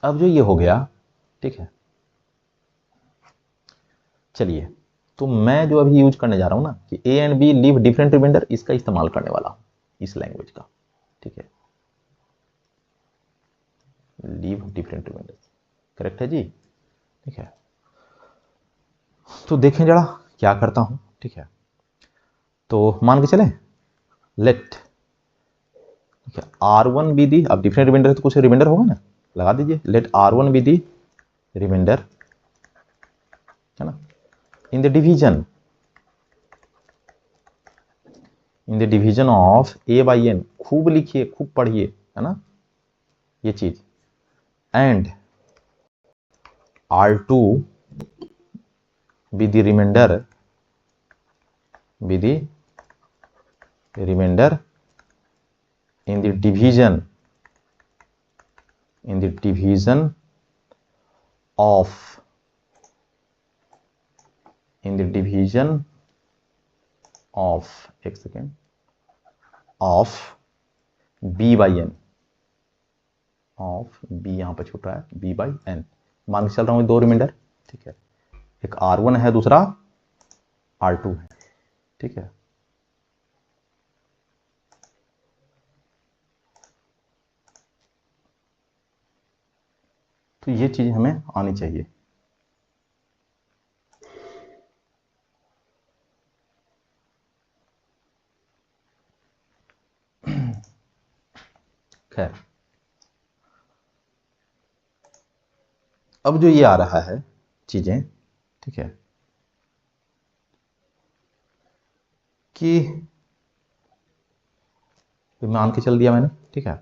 अब जो ये हो गया, ठीक है, चलिए, तो मैं जो अभी यूज करने जा रहा हूं ना कि A and B leave different remainder, इसका इस्तेमाल करने वाला हूं, इस लैंग्वेज का, ठीक है, लीव डिफरेंट रिमाइंडर, करेक्ट है जी, ठीक है। तो देखें जरा क्या करता हूं, ठीक है। तो मान के चले, लेट, ठीक है, R1 बी दी, अब डिफरेंट रिमाइंडर है तो कुछ रिमाइंडर होगा ना, लगा दीजिए, late R1 be the remainder, है ना, in the division, in the division of A by n, खूब लिखिए, खूब पढ़िए, है ना, ये चीज, and R2 be the remainder, be the remainder in the division, in the division of, in the division of, एक second, of b by n, of b यहां पर छूट रहा है, b by n, मान के चल रहा हूं दो रिमाइंडर, ठीक है, एक R1 है, दूसरा R2 है, ठीक है। तो ये चीज हमें आनी चाहिए, खैर। अब जो ये आ रहा है चीजें, ठीक है, कि मान के चल दिया मैंने, ठीक है।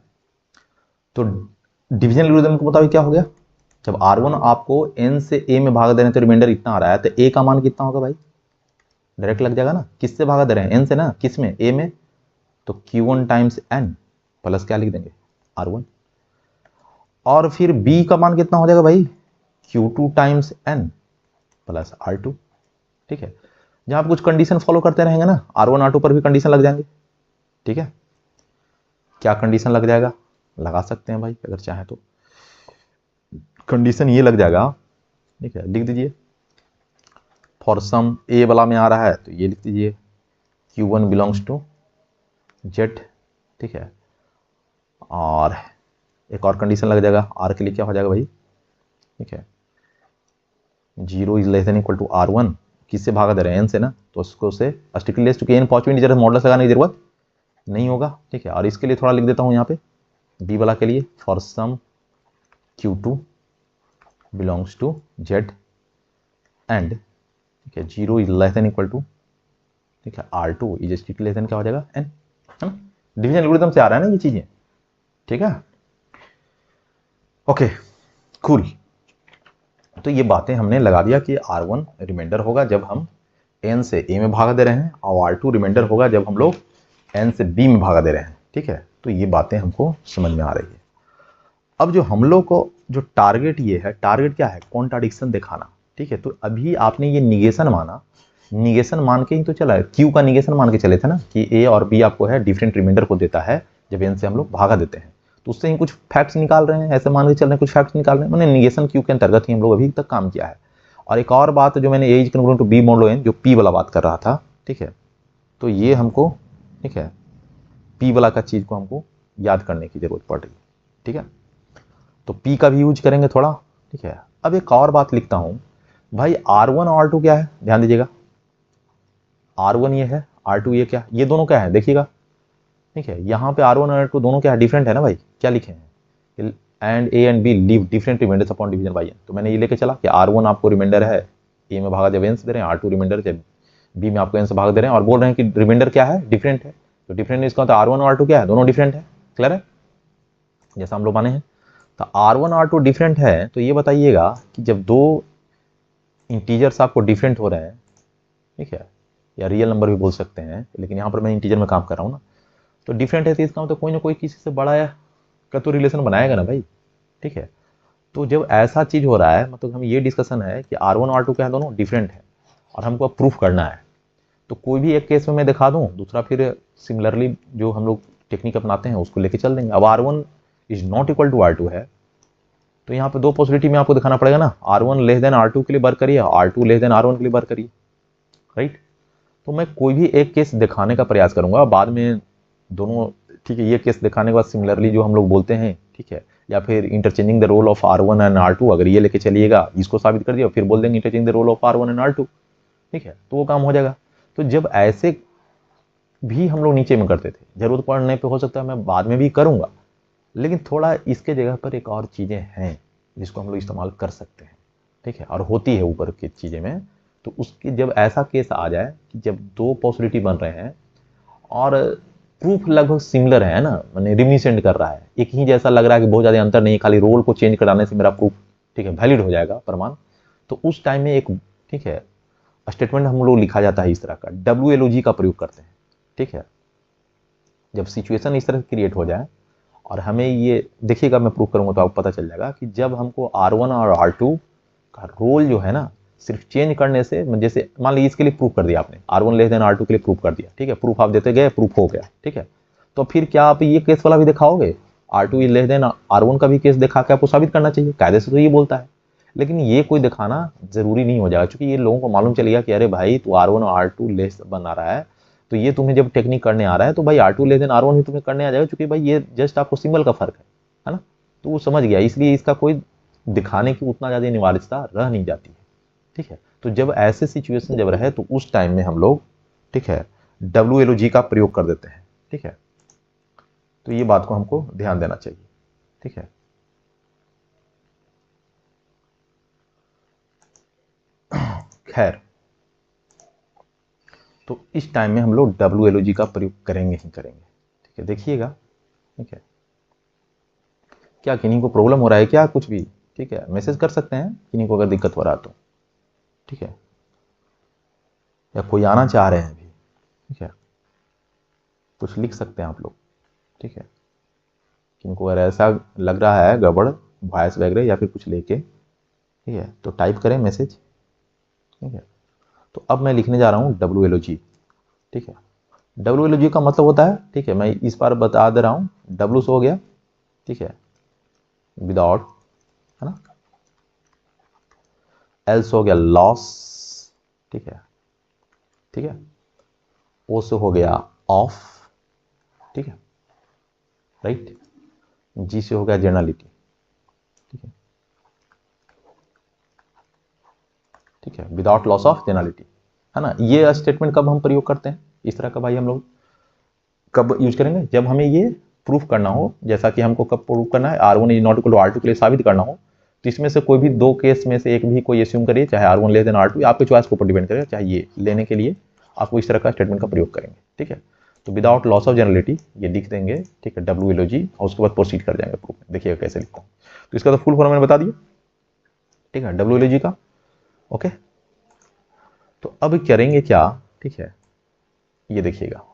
तो डिवीजन एल्गोरिथम को बताओ क्या हो गया, जब R1 आपको n से a में भागा दे रहे हैं तो रिमाइंडर इतना आ रहा है, तो a का मान कितना होगा भाई? डायरेक्ट लग जाएगा ना, किससे भागा दे रहे हैं? n से ना, किस में? a में। तो Q1 टाइम्स n प्लस क्या लिख देंगे? R1। और फिर b का मान कितना हो जाएगा भाई? Q2 times n plus R2। ठीक है, जहां आप कुछ कंडीशन फॉलो करते रहेंगे ना, R1 R2 पर भी कंडीशन लग जाएंगे। ठीक है, क्या कंडीशन लग जाएगा? लगा सकते हैं भाई अगर चाहे तो। कंडीशन ये लग जाएगा, ठीक है, लिख दीजिए। फॉर सम ए वाला में आ रहा है तो ये लिख दीजिए Q1 बिलोंग्स टू Z। ठीक है, और एक और कंडीशन लग जाएगा R के लिए, क्या हो जाएगा भाई? ठीक है, 0 is less than equal to R1, किससे भागा दे रहे हैं? n से ना, तो उसको से strictly less to n positive integer modulus लगाने की जरूरत नहीं होगा। ठीक है, और इसके लिए थोड़ा लिख देता हूँ यहाँ पे बी वाला के लिए, for some Q2 belongs to Z and, ठीक है, 0 is less than equal to, ठीक है, R2 is strictly less then क्या हो जाएगा? n, है ना? डिवीजन एल्गोरिथम से आ रहा है ना ये चीजें। ठीक है, ओके, कूल। तो ये बातें हमने लगा दिया कि R1 रिमाइंडर होगा जब हम n से a में भागा दे रहे हैं, और R2 रिमाइंडर होगा जब हम लोग n से b में भागा दे रहे हैं। ठीक है, तो ये बातें हमको समझ में आ रही है। अब जो हम लोग को जो टारगेट ये है, टारगेट क्या है? कॉन्ट्राडिक्शन दिखाना। ठीक है, तो अभी आपने ये निगेशन माना, निगेशन मान के ही तो चला है, क्यू का निगेशन मान के चले थे ना कि ए और बी आपको है डिफरेंट रिमाइंडर को देता है जब एन से हम लोग भागा देते हैं, तो उससे ही कुछ फैक्ट्स निकाल रहे हैं, ऐसे मान के चल रहे हैं कुछ फैक्ट्स निकाल रहे हैं, मैंने निगेशन क्यू के अंतर्गत ही हम लोग अभी तक काम किया है। और एक और बात जो मैंने A is convert to B model N, जो पी वाला बात कर रहा था। ठीक है, तो ये हमको, ठीक है, पी वाला का चीज को हमको याद करने की जरूरत पड़ रही है। ठीक है, तो पी का भी यूज करेंगे थोड़ा। ठीक है, अब एक और बात लिखता हूं भाई, R1 और R2 क्या है? ध्यान दीजिएगा, R1 ये है, R2 ये क्या? ये दोनों क्या है? देखिएगा। ठीक है, यहाँ पे R1 और R2 दोनों क्या है? डिफरेंट है ना भाई। क्या लिखे हैं? And A and B leave different remainders upon division by n. तो मैंने ये लेके चला कि R1 आपको रिमाइंडर है ए में भागा जब एन से दे रहे हैं, R2 रिमाइंडर जब बी में आपको एन से भाग दे रहे हैं, और बोल रहे हैं कि रिमाइंडर क्या है? डिफरेंट है। तो डिफरेंट इसका मतलब R1 और R2 क्या है? दोनों डिफरेंट है। क्लियर है? जैसा हम लोग माने हैं, तो R1 R2 डिफरेंट है, तो ये बताइएगा कि जब दो इंटीजर्स आपको डिफरेंट हो रहे हैं, ठीक है, या रियल नंबर भी बोल सकते हैं, लेकिन यहाँ पर मैं इंटीजर में काम कर रहा हूँ ना, तो डिफरेंट है तो इसका मतलब कोई ना कोई किसी से बड़ा या का तो रिलेशन बनाएगा ना भाई। ठीक है, तो जब ऐसा चीज हो रहा है, मतलब हम ये डिस्कशन है कि R1 और R2 क्या है? दोनों डिफरेंट है, और हमको अब प्रूफ करना है। तो कोई भी एक केस में मैं दिखा दूं, दूसरा फिर सिमिलरली जो हम लोग टेक्निक अपनाते हैं उसको लेके चल देंगे। अब R1 is not equal to R2 है, तो यहाँ पे दो पॉसिबिलिटी में आपको दिखाना पड़ेगा ना, R1 लेस देन R2 के लिए वर्क करिए, R2 लेस देन R1 के लिए वर्क करिए। राइट, तो मैं कोई भी एक केस दिखाने का प्रयास करूंगा, बाद में दोनों, ठीक है, ये केस दिखाने के बाद सिमिलरली जो हम लोग बोलते हैं, ठीक है, या फिर interchanging the role of R1 and R2, अगर ये लेके चलिएगा, इसको साबित कर दिया, फिर बोल देंगे interchanging the role of R1 and R2। ठीक है, तो वो काम हो जाएगा। तो जब ऐसे भी हम लोग नीचे में करते थे, जरूरत पड़ने पे हो सकता है मैं बाद में भी करूंगा, लेकिन थोड़ा इसके जगह पर एक और चीजें हैं जिसको हम लोग इस्तेमाल कर सकते हैं। ठीक है, और होती है ऊपर की चीजें में, तो उसकी जब ऐसा केस आ जाए कि जब दो पॉसिबिलिटी बन रहे हैं और प्रूफ लगभग सिमिलर है ना, मैंने रिमिसेंट कर रहा है, एक ही जैसा लग रहा है कि बहुत ज्यादा अंतर नहीं, खाली रोल को चेंज कराने से मेरा प्रूफ, ठीक है, वैलिड हो जाएगा प्रमाण, तो उस टाइम में एक, ठीक है, स्टेटमेंट हम लोग लिखा जाता है इस तरह का, WLOG का प्रयोग करते हैं। ठीक है, जब सिचुएशन इस तरह से क्रिएट हो जाए और हमें ये देखिएगा, मैं प्रूव करूंगा तो आपको पता चल जाएगा कि जब हमको R1 और R2 का रोल जो है ना सिर्फ चेंज करने से, जैसे मान लीजिए इसके लिए प्रूफ कर दिया आपने, R1 लेस देन R2 के लिए प्रूफ कर दिया, ठीक है, प्रूफ आप देते गए, प्रूफ हो गया। ठीक है, तो फिर क्या आप ये केस वाला भी दिखाओगे? R2 लेस देन R1 का भी केस दिखा के आपको साबित करना चाहिए, कायदे से तो ये बोलता है, लेकिन ये कोई दिखाना जरूरी नहीं हो जाएगा, क्योंकि ये लोगों को मालूम चल गया कि अरे भाई तू R1 और R2 लेस बना रहा है, तो ये तुम्हें जब टेक्निक करने आ रहा है तो भाई R2 लेस देन R1 भी तुम्हें करने आ जाएगा, क्योंकि भाई ये जस्ट आपको सिंबल का फर्क है ना, तो वो समझ गया, इसलिए इसका कोई दिखाने की उतना ज्यादा अनिवार्यता रह नहीं जाती है। ठीक है, तो जब ऐसे सिचुएशन जब रहे तो उस टाइम में हम लोग, ठीक है, WLOG का प्रयोग कर देते हैं। ठीक है, तो ये बात को हमको ध्यान देना चाहिए। ठीक है, खैर, तो इस टाइम में हम लोग WLOG का प्रयोग करेंगे ही करेंगे। ठीक है, देखिएगा। ठीक है, क्या किन्हीं को प्रॉब्लम हो रहा है क्या कुछ भी? ठीक है, मैसेज कर सकते हैं किन्हीं को अगर दिक्कत हो रहा तो, ठीक है, या कोई आना चाह रहे हैं अभी, ठीक है, कुछ लिख सकते हैं आप लोग, ठीक है, किनको अगर ऐसा लग रहा है गड़बड़ वॉइस वगैरह या फिर कुछ लेके, ठीक है, तो टाइप करें मैसेज, ठीक है। तो अब मैं लिखने जा रहा हूँ WLOG, ठीक है। WLOG का मतलब होता है, ठीक है, मैं इस बार बता दे रहा हूँ, W से हो गया, ठीक है, विदाउट, है ना, L से हो गया लॉस, ठीक है, ठीक है, O से हो गया ऑफ, ठीक है, राइट, G से हो गया जनरलिटी, ठीक है, ठीक है, विदाउट लॉस ऑफ जनरलिटी, है ना। ये स्टेटमेंट कब हम प्रयोग करते हैं इस तरह का भाई, हम लोग कब यूज करेंगे, जब हमें ये प्रूफ करना हो, जैसा कि हमको कब प्रूफ करना है, R1 is not equal to R2 के लिए साबित करना हो, तो इसमें से कोई भी दो केस में से एक भी कोई एस्यूम करिए, चाहे R1 लेस देन R2, आपके चॉइस के ऊपर डिपेंड करेगा, चाहे ये लेने के लिए आपको इस तरह का स्टेटमेंट का प्रयोग करेंगे, ठीक है। तो विदाउट लॉस ऑफ जनरलिटी ये लिख देंगे, ठीक है, WLOG, और उसके बाद प्रोसीड कर जाएंगे प्रूफ में, देखिएगा कैसे लिखता हूँ। तो इसका तो फुल फॉर्म मैंने बता दिया, ठीक है, WLOG का, ओके। तो अब करेंगे क्या, ठीक है, ये देखिएगा,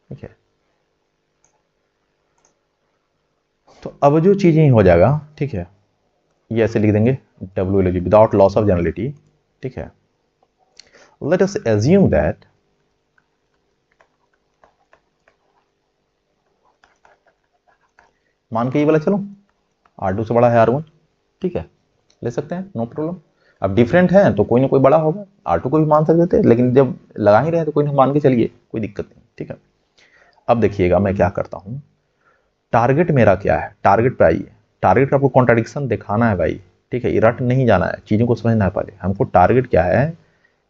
ठीक है। तो अब जो चीजें हो जाएगा, ठीक है, ये ऐसे लिख देंगे WLOG without loss of generality, ठीक है। लेट अस एज्यूम दैट मान के ये वाला चलो R2 से बड़ा है R1, ठीक है, ले सकते हैं, नो प्रॉब्लम। अब डिफरेंट है तो कोई ना कोई बड़ा होगा, R2 को भी मान सकते थे, लेकिन जब लगा ही रहे हैं तो कोई ना मान के चलिए, कोई दिक्कत नहीं, ठीक है। अब देखिएगा मैं क्या करता हूं, टारगेट मेरा क्या है, टारगेट पे आइए, टारगेट का आपको कॉन्ट्राडिक्शन दिखाना है भाई, ठीक है, रट नहीं जाना है, चीज़ों को समझना है पहले। हमको टारगेट क्या है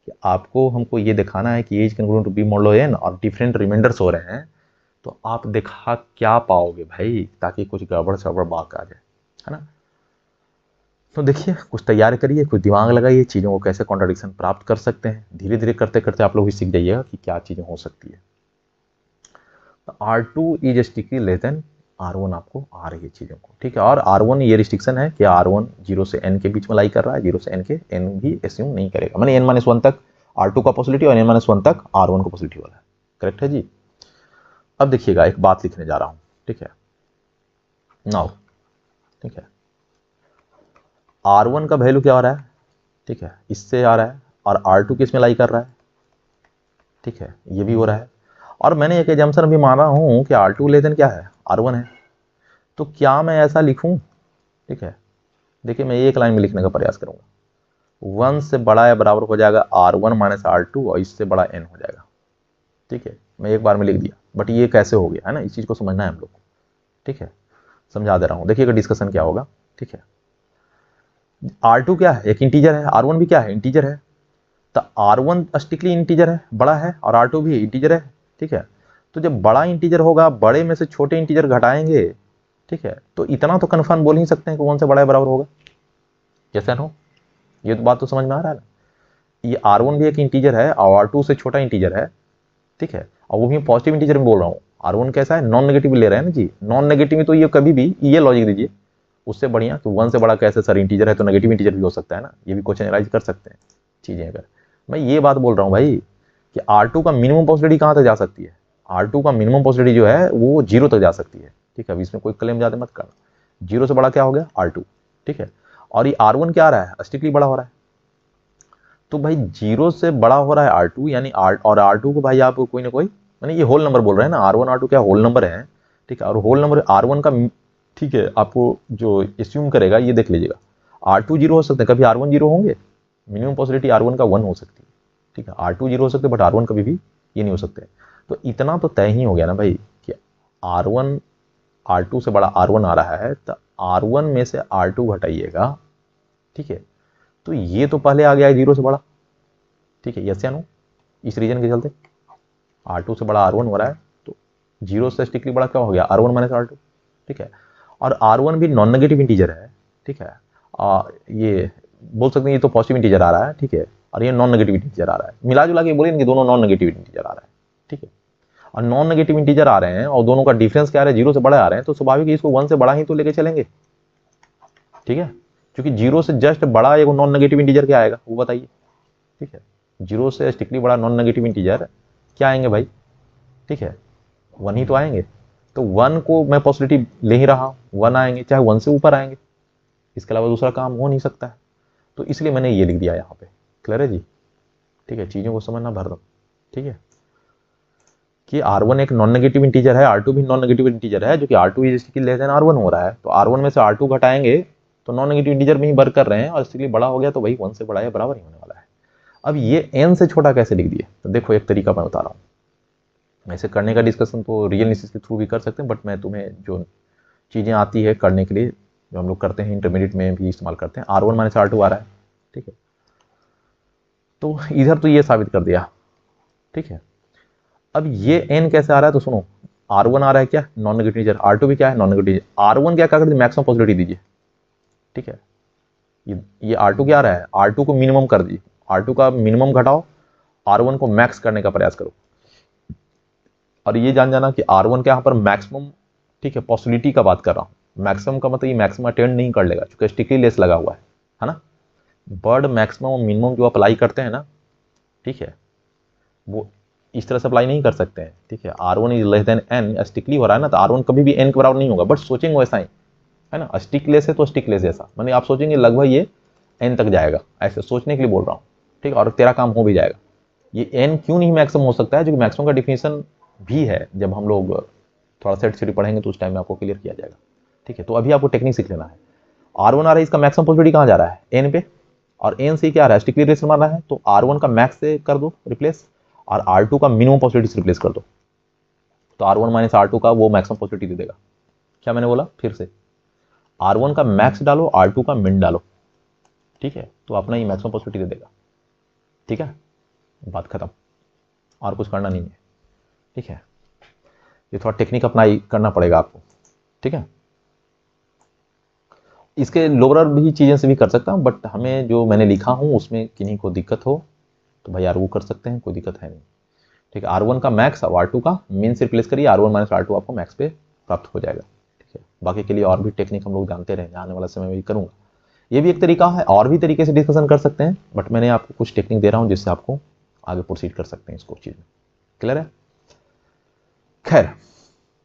कि आपको हमको ये दिखाना है कि एज कैन टू बी मॉडल एन और डिफरेंट रिमाइंडर्स हो रहे हैं, तो आप दिखा क्या पाओगे भाई, ताकि कुछ गड़बड़ सड़बड़ बात आ जाए, है ना। तो देखिए, कुछ तैयार करिए, कुछ दिमाग लगाइए, चीज़ों को कैसे कॉन्ट्राडिक्शन प्राप्त कर सकते हैं, धीरे धीरे करते करते आप लोग भी सीख जाइएगा कि क्या चीज़ें हो सकती है। R2 is sticky less than R1 आपको आ रही है चीज़ों को, ठीक है। और R1 ये रिस्ट्रिक्शन है कि R1 0 से n के बीच में लाई कर रहा है, 0 से n के n भी एस्यूम नहीं करेगा, मैंने n-1 तक R2 का पॉसिबिलिटी और n-1 तक R1 का पॉसिबिलिटी वाला है, करेक्ट है जी। अब देखिएगा एक बात लिखने जा रहा हूं, ठीक है, नाउ, ठीक है, R1 का वैल्यू क्या आ रहा है, ठीक है, इससे आ रहा है, और R2 किस में लाई कर रहा है, ठीक है, ये भी हो रहा है। और मैंने एक एजम्पशन भी मान रहा हूं कि R2 लेस देन क्या है, R1 है। तो क्या मैं ऐसा लिखूं, ठीक है, देखिए मैं एक लाइन में लिखने का प्रयास करूंगा, 1 से बड़ा या बराबर हो जाएगा R1 माइनस R2 और इससे बड़ा n हो जाएगा, ठीक है, मैं एक बार में लिख दिया, बट ये कैसे हो गया, है ना, इस चीज़ को समझना है हम लोग को, ठीक है, समझा दे रहा हूँ, देखिएगा डिस्कशन क्या होगा, ठीक है। R2 क्या है, एक इंटीजर है, R1 भी क्या है, इंटीजर है, तो R1 स्ट्रिक्टली इंटीजर है, बड़ा है, और R2 भी इंटीजर है, ठीक है। तो जब बड़ा इंटीजर होगा, बड़े में से छोटे इंटीजर घटाएंगे, ठीक है, तो इतना तो कन्फर्म बोल ही सकते हैं कि 1 से बड़ा या बराबर होगा, जैसे हो, ये तो बात तो समझ में आ रहा है ना। ये R1 भी एक इंटीजर है और R2 से छोटा इंटीजर है, ठीक है, और वो भी पॉजिटिव इंटीजर में बोल रहा हूँ। R1 कैसा है, नॉन नेगेटिव ले रहे हैं ना जी, नॉन नेगेटिव में तो ये कभी भी ये लॉजिक दीजिए, उससे बढ़िया कि 1 से बड़ा कैसे सर, इंटीजर है तो नेगेटिव इंटीजर भी हो सकता है ना, ये भी क्वेश्चन एनालाइज कर सकते हैं चीज़ें। अगर मैं ये बात बोल रहा हूँ भाई कि R2 का मिनिमम पॉसिबिलिटी कहाँ तक जा सकती है, R2 का मिनिमम पॉसिबिलिटी जो है वो 0 तक जा सकती है, ठीक है, अभी इसमें कोई क्लेम ज़्यादा मत करना। 0 से बड़ा क्या हो गया, R2, ठीक है, और ये R1 क्या आ रहा है, स्ट्रिक्टली बड़ा हो रहा है। तो भाई 0 से बड़ा हो रहा है R2, यानी और R2 को भाई आप कोई ना कोई, मैंने ये होल नंबर बोल रहे हैं ना, R1 R2 क्या होल नंबर है, ठीक है, और होल नंबर R1 का, ठीक है, आपको जो एस्यूम करेगा ये देख लीजिएगा, R2 0 हो सकते हैं, कभी R1 0 होंगे, मिनिमम पॉसिबिलिटी R1 का 1 हो सकती है, ठीक है, R2 0 हो सकते हैं बट R1 कभी भी ये नहीं हो सकते। तो इतना तो तय ही हो गया ना भाई कि R1 R2 से बड़ा R1 आ रहा है, तो R1 में से R2 घटाइएगा, ठीक है, तो ये तो पहले आ गया है 0 से बड़ा, ठीक है, यस या नो, इस रीजन के चलते R2 से बड़ा R1 हो रहा है, तो 0 से स्ट्रिक्टली बड़ा क्या हो गया, R1 माइनस R2, ठीक है, और R1 भी नॉन नेगेटिव इंटीजर है, ठीक है, ये बोल सकते हैं ये तो पॉजिटिव इंटीजर आ रहा है, ठीक है, और ये नॉन नेगेटिव इंटीजर आ रहा है, मिला जुला के बोलेंगे कि दोनों नॉन नेगेटिव इंटीजर आ रहा है, ठीक है, और नॉन नेगेटिव इंटीजर आ रहे हैं और दोनों का डिफरेंस क्या आ रहा है, 0 से बड़ा आ रहे हैं, तो स्वाभाविक इसको 1 से बड़ा ही तो लेके चलेंगे, ठीक है, क्योंकि जीरो से जस्ट बड़ा एक नॉन नेगेटिव इंटीजर क्या आएगा वो बताइए। ठीक है, जीरो से स्ट्रिक्टली बड़ा नॉन नेगेटिव इंटीजर क्या आएंगे भाई। ठीक है, वन ही तो आएंगे। तो वन को मैं पॉजिटिव ले ही रहा हूँ, वन आएंगे, चाहे वन से ऊपर आएंगे, इसके अलावा दूसरा काम हो नहीं सकता है। तो इसलिए मैंने ये लिख दिया यहाँ पे। क्लियर है जी। ठीक है, चीज़ों को समझना भर दो। ठीक है, कि R1 एक नॉन नेगेटिव इंटीजर है, R2 भी नॉन नेगेटिव इंटीजर है, जो कि R2 is less then R1 हो रहा है। तो R1 में से R2 घटाएंगे तो नॉन नेगेटिव इंटीजर में ही वर्क कर रहे हैं, और इसलिए बड़ा हो गया तो भाई 1 से बड़ा या बराबर ही होने वाला है। अब ये n से छोटा कैसे लिख दिए, तो देखो एक तरीका मैं बता रहा हूँ। ऐसे करने का डिस्कशन तो रियल एनालिसिस के थ्रू भी कर सकते हैं, बट मैं तुम्हें जो चीज़ें आती है करने के लिए, जो हम लोग करते हैं इंटरमीडिएट में भी इस्तेमाल करते हैं। R1 माइनस R2 आ रहा है। ठीक है, तो इधर तो ये साबित कर दिया। ठीक है, अब ये n कैसे आ रहा है, तो सुनो, R1 आ रहा है क्या, नॉन नेगेटिव इंटीजर, R2 भी क्या है, नॉन नेगेटिव। R1 क्या कर दीजिए, मैक्सिमम पॉजिटिविटी दीजिए। ठीक है, ये R2 क्या आ रहा है, R2 को मिनिमम कर दीजिए, R2 का मिनिमम घटाओ, R1 को मैक्स करने का प्रयास करो। और ये जान जाना कि R1 के यहाँ पर मैक्सिमम, ठीक है, पॉसिबिलिटी का बात कर रहा हूँ। मैक्सिमम का मतलब ये मैक्सिमम अटेंड नहीं कर लेगा, क्योंकि स्टिकली लेस लगा हुआ है ना। बर्ड मैक्सिमम और मिनिमम जो अप्लाई करते हैं ना, ठीक है, वो इस तरह से अप्लाई नहीं कर सकते हैं। ठीक है, R1 is less then n, स्टिकली हो रहा है ना, तो R1 कभी भी n के बराबर नहीं होगा, बट सोचेंगे वैसा ही, है ना। स्टिक लेस है तो स्टिक लेस जैसा, मैंने आप सोचेंगे लगभग ये n तक जाएगा, ऐसे सोचने के लिए बोल रहा हूँ। ठीक है, और तेरा काम हो भी जाएगा। ये n क्यों नहीं मैक्सिमम हो सकता है, जो कि मैक्सिमम का डिफिनेशन भी है, जब हम लोग थोड़ा सेट थ्योरी पढ़ेंगे तो उस टाइम में आपको क्लियर किया जाएगा। ठीक है, तो अभी आपको टेक्निक सीख लेना है। R1 आ रहा है, इसका मैक्सिमम पॉसिबिलिटी कहाँ जा रहा है, n पे, और n से क्या आ रहा है, स्टिकली रिलेशन मारना है, तो R1 का मैक्स से कर दो रिप्लेस, और R2 का मिनिमम पॉसिबिलिटी से रिप्लेस कर दो, तो R1 माइनस R2 का वो मैक्सिमम पॉसिबिलिटी दे देगा। क्या मैंने बोला फिर से, R1 का मैक्स डालो, R2 का मिन डालो। ठीक है, तो अपना ही मैक्सिमम पॉसिबिलिटी दे देगा। ठीक है, बात खत्म, और कुछ करना नहीं है। ठीक है, ये थोड़ा टेक्निक अप्लाई करना पड़ेगा आपको। ठीक है, इसके लोअर भी चीज़ें से भी कर सकता हूँ, बट हमें जो मैंने लिखा हूँ उसमें किन्हीं को दिक्कत हो तो भाई यार वो कर सकते हैं, कोई दिक्कत है नहीं। ठीक है, R1 का मैक्स और R2 का मीन से रिप्लेस करिए, R1 माइनस R2 आपको मैक्स पे प्राप्त हो जाएगा। ठीक है, बाकी के लिए और भी टेक्निक हम लोग जानते रहेंगे, आने वाला समय में भी करूँगा। ये भी एक तरीका है, और भी तरीके से डिस्कशन कर सकते हैं, बट मैंने आपको कुछ टेक्निक दे रहा हूँ जिससे आपको आगे प्रोसीड कर सकते हैं इसको चीज़ में। क्लियर है। खैर,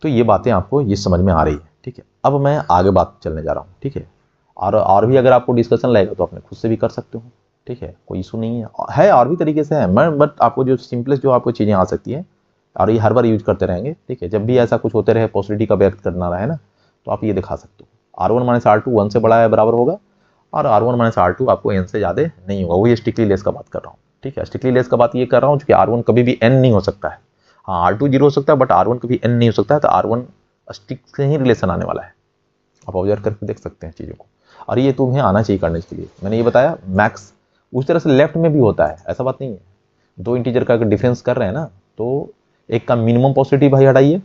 तो ये बातें आपको ये समझ में आ रही है। ठीक है, अब मैं आगे बात चलने जा रहा हूँ। ठीक है, और भी अगर आपको डिस्कशन लगेगा तो अपने खुद से भी कर सकते हो। ठीक है, कोई इशू नहीं है और भी तरीके से है, मैं बट आपको जो सिंपलेस्ट जो आपको चीज़ें आ सकती हैं, और ये हर बार यूज करते रहेंगे। ठीक है, जब भी ऐसा कुछ होते रहे, पॉसिबिलिटी का व्यक्त करना रहे ना, तो आप ये दिखा सकते हो, R1 माइनस R2 1 से बड़ा है बराबर होगा, और R1 माइनस R2 आपको n से ज़्यादा नहीं होगा। वही स्टिकली लेस का बात कर रहा हूँ। ठीक है, स्टिकली लेस का बात ये कर रहा हूँ कि R1 कभी भी n नहीं हो सकता है। हाँ, R2 0 हो सकता है, बट R1 कभी n नहीं हो सकता है, तो R1 स्टिक से ही रिलेशन आने वाला है। आप ऑब्जर्व करके देख सकते हैं चीज़ों को, और ये तुम्हें आना चाहिए करने के लिए। मैंने ये बताया मैक्स उस तरह से लेफ्ट में भी होता है, ऐसा बात नहीं है। दो इंटीजर का अगर डिफरेंस कर रहे हैं ना, तो एक का मिनिमम पॉसिबिलिटी भाई हटाइए,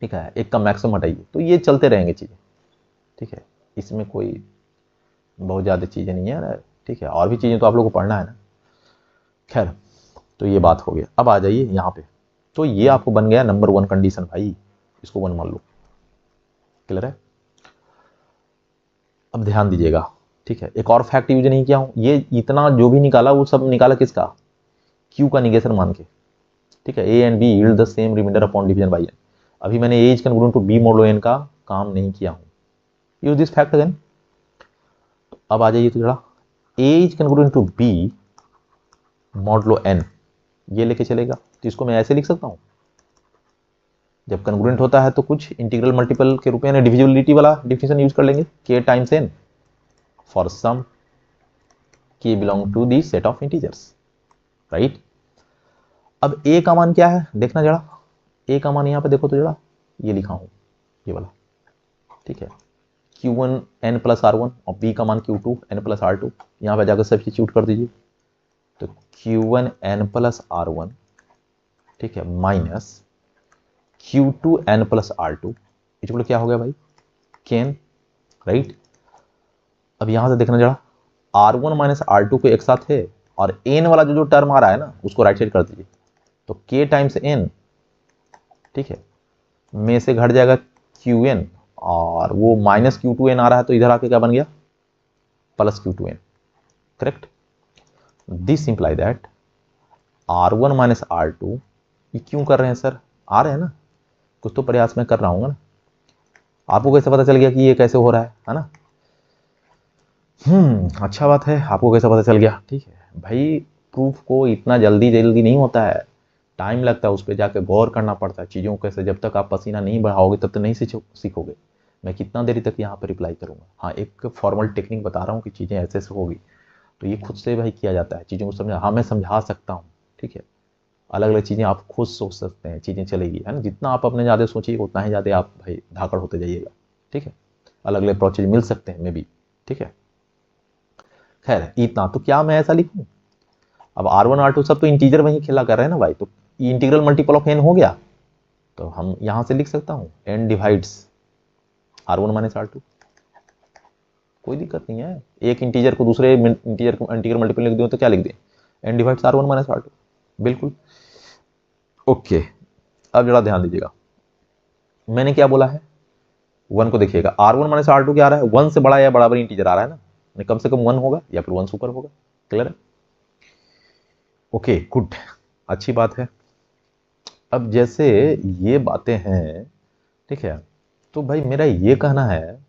ठीक है, एक का मैक्सिमम हटाइए, तो ये चलते रहेंगे चीज़ें। ठीक है, इसमें कोई बहुत ज़्यादा चीज़ें नहीं है। ठीक है, और भी चीज़ें तो आप लोगों को पढ़ना है ना। खैर, तो ये बात हो गया। अब आ जाइए यहाँ पे, तो ये आपको बन गया नंबर 1 कंडीशन भाई, इसको 1 मान लो। क्लियर है। अब ध्यान दीजिएगा। ठीक है, एक और फैक्ट यूज नहीं किया हूँ, ये इतना जो भी निकाला वो सब निकाला किसका, क्यू का निगेशन मान के। ठीक है, A and B yield the same remainder upon division by N. अभी मैंने A is congruent to B modulo N का काम नहीं किया हूँ, यूज दिस फैक्ट अगेन। अब आ जाइए तो जरा, A is congruent to B modulo N, ये लेके चलेगा, तो इसको मैं ऐसे लिख सकता हूँ, जब कन्ग्रुएंट होता है तो कुछ इंटीग्रल मल्टीपल के रूप में डिविजिबिलिटी वाला डिफिनेशन यूज कर लेंगे, के times N for some k belong to the set of integers, right. अब ए का मान क्या है देखना जरा, ए का मान यहाँ पे देखो तो जरा, ये लिखा हूँ ये वाला। ठीक है, Q1 n प्लस R1 और B का मान Q2 n प्लस R2, यहाँ पे जाकर सब्स्टिट्यूट कर दीजिए, तो Q1 n प्लस R1, ठीक है, minus Q2 n plus R2 equal क्या हो गया भाई, Kn, राइट। अब यहाँ से देखना जरा, R1 माइनस R2 को एक साथ है, और n वाला जो टर्म आ रहा है ना उसको राइट साइड कर दीजिए, तो K टाइम्स n, ठीक है, में से घट जाएगा Qn, और वो माइनस Q2n आ रहा है, तो इधर आके क्या बन गया plus Q2n, correct. This imply that R1 minus R2, ये क्यों कर रहे हैं सर? आ रहे हैं ना, कुछ तो प्रयास मैं कर रहा हूँ ना। आपको कैसे पता चल गया कि ये कैसे हो रहा है ना? अच्छा बात है, आपको कैसे पता चल गया? ठीक है भाई, प्रूफ को इतना जल्दी जल्दी नहीं होता है, टाइम लगता है, उस पर जाकर गौर करना पड़ता है चीज़ों को। कैसे? जब तक आप पसीना नहीं बहाओगे तब तक नहीं सीखोगे। मैं कितना देरी तक यहाँ पर रिप्लाई करूँगा? हाँ, एक फॉर्मल टेक्निक बता रहा हूँ कि चीज़ें ऐसे ऐसे होगी, तो ये खुद से भाई किया जाता है चीज़ों को समझा। हाँ, मैं समझा सकता हूँ, ठीक है। अलग अलग चीज़ें आप खुद सोच सकते हैं, चीज़ें चलेगी, है ना। जितना आप अपने ज़्यादा सोचिए उतना ही ज़्यादा आप भाई धाकड़ होते जाइएगा, ठीक है। अलग अलग अप्रोचेज मिल सकते हैं मे बी, ठीक है। खैर इतना तो, क्या मैं ऐसा लिखूं? अब R1 R2 सब तो इंटीजर में ही खेला कर रहे हैं ना भाई, तो इंटीग्रल मल्टीपल ऑफ n हो गया, तो हम यहां से लिख सकता हूं n divides R1 minus R2। कोई दिक्कत नहीं है, एक इंटीजर को दूसरे इंटीजर मल्टीपल लिख दो तो क्या लिख दें? n divides R1 minus R2, बिल्कुल ओके। अब जरा ध्यान दीजिएगा, मैंने क्या बोला है? 1 को देखिएगा, R1 माइनस R2 क्या आ रहा है? 1 से बड़ा या बराबर इंटीजर आ रहा है ना, कम से कम 1 होगा या फिर 1 सुपर होगा। क्लियर है? ओके गुड, अच्छी बात है। अब जैसे ये बातें हैं, ठीक है, तो भाई मेरा ये कहना है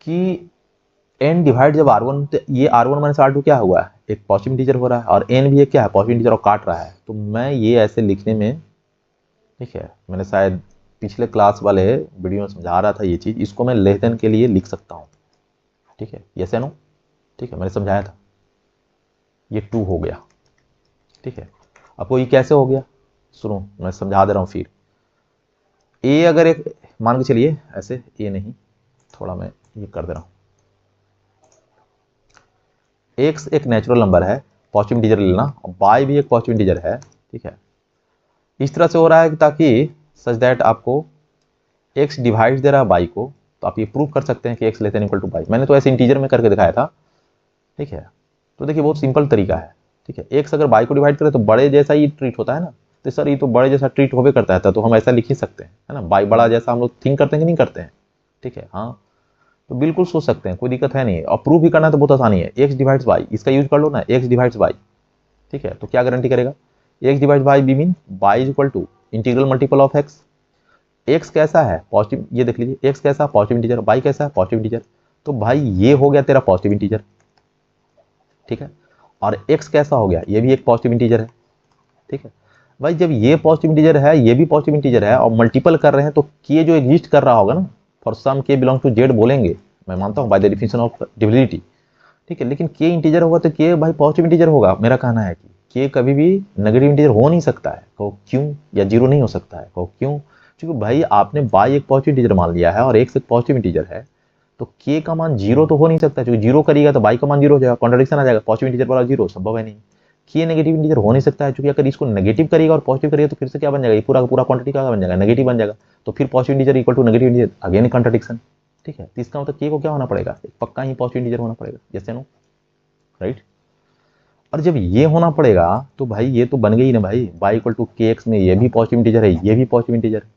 कि n डिवाइड जब R1, ये R1 माइनस R2 क्या हुआ है? एक पॉजिटिव इंटीजर हो रहा है, और n भी एक क्या है? पॉजिटिव इंटीजर, और काट रहा है। तो मैं ये ऐसे लिखने में, ठीक है, मैंने शायद पिछले क्लास वाले वीडियो में समझा रहा था ये चीज़, इसको मैं लेस देन के लिए लिख सकता हूँ, ठीक है, यस या नो, ठीक है, मैंने समझाया था। ये 2 हो गया, ठीक है। आपको ये कैसे हो गया? सुनो, मैं समझा दे रहा हूँ फिर। ए अगर एक, मान के चलिए ऐसे, ए नहीं, थोड़ा मैं ये कर दे रहा हूँ, एक्स एक नेचुरल नंबर है, पॉजिटिव इंटीजर लेना, और बाई भी एक पॉजिटिव इंटीजर है, ठीक है। इस तरह से हो रहा है कि ताकि सच दैट आपको एक्स डिवाइड दे रहा है बाई को, तो आप ये प्रूव कर सकते हैं कि x less than equal two by. मैंने तो ऐसे इंटीजर में करके दिखाया था, ठीक है। तो देखिए बहुत सिंपल तरीका है, ठीक है। एक्स अगर बाई को डिवाइड करे तो बड़े जैसा ही ट्रीट होता है ना, तो सर ये तो बड़े जैसा ट्रीट होवे करता है, तो हम ऐसा लिख ही सकते हैं, है ना। बाई बड़ा जैसा हम लोग थिंक करते हैं कि नहीं करते हैं, ठीक है। हाँ, तो बिल्कुल सोच सकते हैं, कोई दिक्कत है नहीं। और प्रूव भी करना है तो बहुत आसानी है, एक्स डिवाइड्स बाई, इसका यूज कर लो ना, एक्स डिवाइड्स बाई, ठीक है। तो क्या गारंटी करेगा? X divide by B mean y is equal to integral multiple of x. X कैसा है? पॉजिटिव, ये देख लीजिए, एक्स कैसा? पॉजिटिव इंटीजर, बाई कैसा है? Positive integer. तो भाई ये हो गया तेरा पॉजिटिव इंटीजर, ठीक है। और एक्स कैसा हो गया? ये भी एक पॉजिटिव इंटीजर है, ठीक है। भाई जब ये पॉजिटिव इंटीजर है, ये भी पॉजिटिव इंटीजर है, और मल्टीपल कर रहे हैं, तो के जो एग्जिस्ट कर रहा होगा ना, for some k belong to Z बोलेंगे, मैं मानता हूँ by the definition of divisibility, ठीक है। लेकिन के इंटीजर होगा तो के भाई पॉजिटिव इंटीजर होगा। मेरा कहना है कि के कभी भी नेगेटिव इंटीजर हो नहीं सकता है। कहो क्यों? या जीरो नहीं हो सकता है, कहो क्यों? क्योंकि भाई आपने बाई एक पॉजिटिव इंटीजर मान लिया है और एक्स एक पॉजिटिव इंटीजर है, तो के का मान जीरो तो हो नहीं सकता, क्योंकि जीरो करेगा तो बाई का मान जीरो हो जाएगा, कॉन्ट्रडिक्शन आ जाएगा, पॉजिटिव इंटीजर वाला जीरो संभव है नहीं। के नेगेटिव इंटीजर हो नहीं सकता है, क्योंकि अगर इसको नेगेटिव करेगा और पॉजिटिव करेगा तो फिर से क्या बन जाएगा? ये पूरा का पूरा क्वांटिटी क्या बन जाएगा? नेगेटिव बन जाएगा। तो फिर positive integer equal to negative integer, again contradiction, ठीक है। तो इसका मतलब के को क्या होना पड़ेगा? एक पक्का ही पॉजिटिव इंटीजर होना पड़ेगा, यस या नो, राइट। और जब ये होना पड़ेगा तो भाई ये तो बन गई ना भाई, बाई इक्वल टू के एक्स में ये भी पॉजिटिव इंटीजर है, ये भी पॉजिटिव इंटीजर है,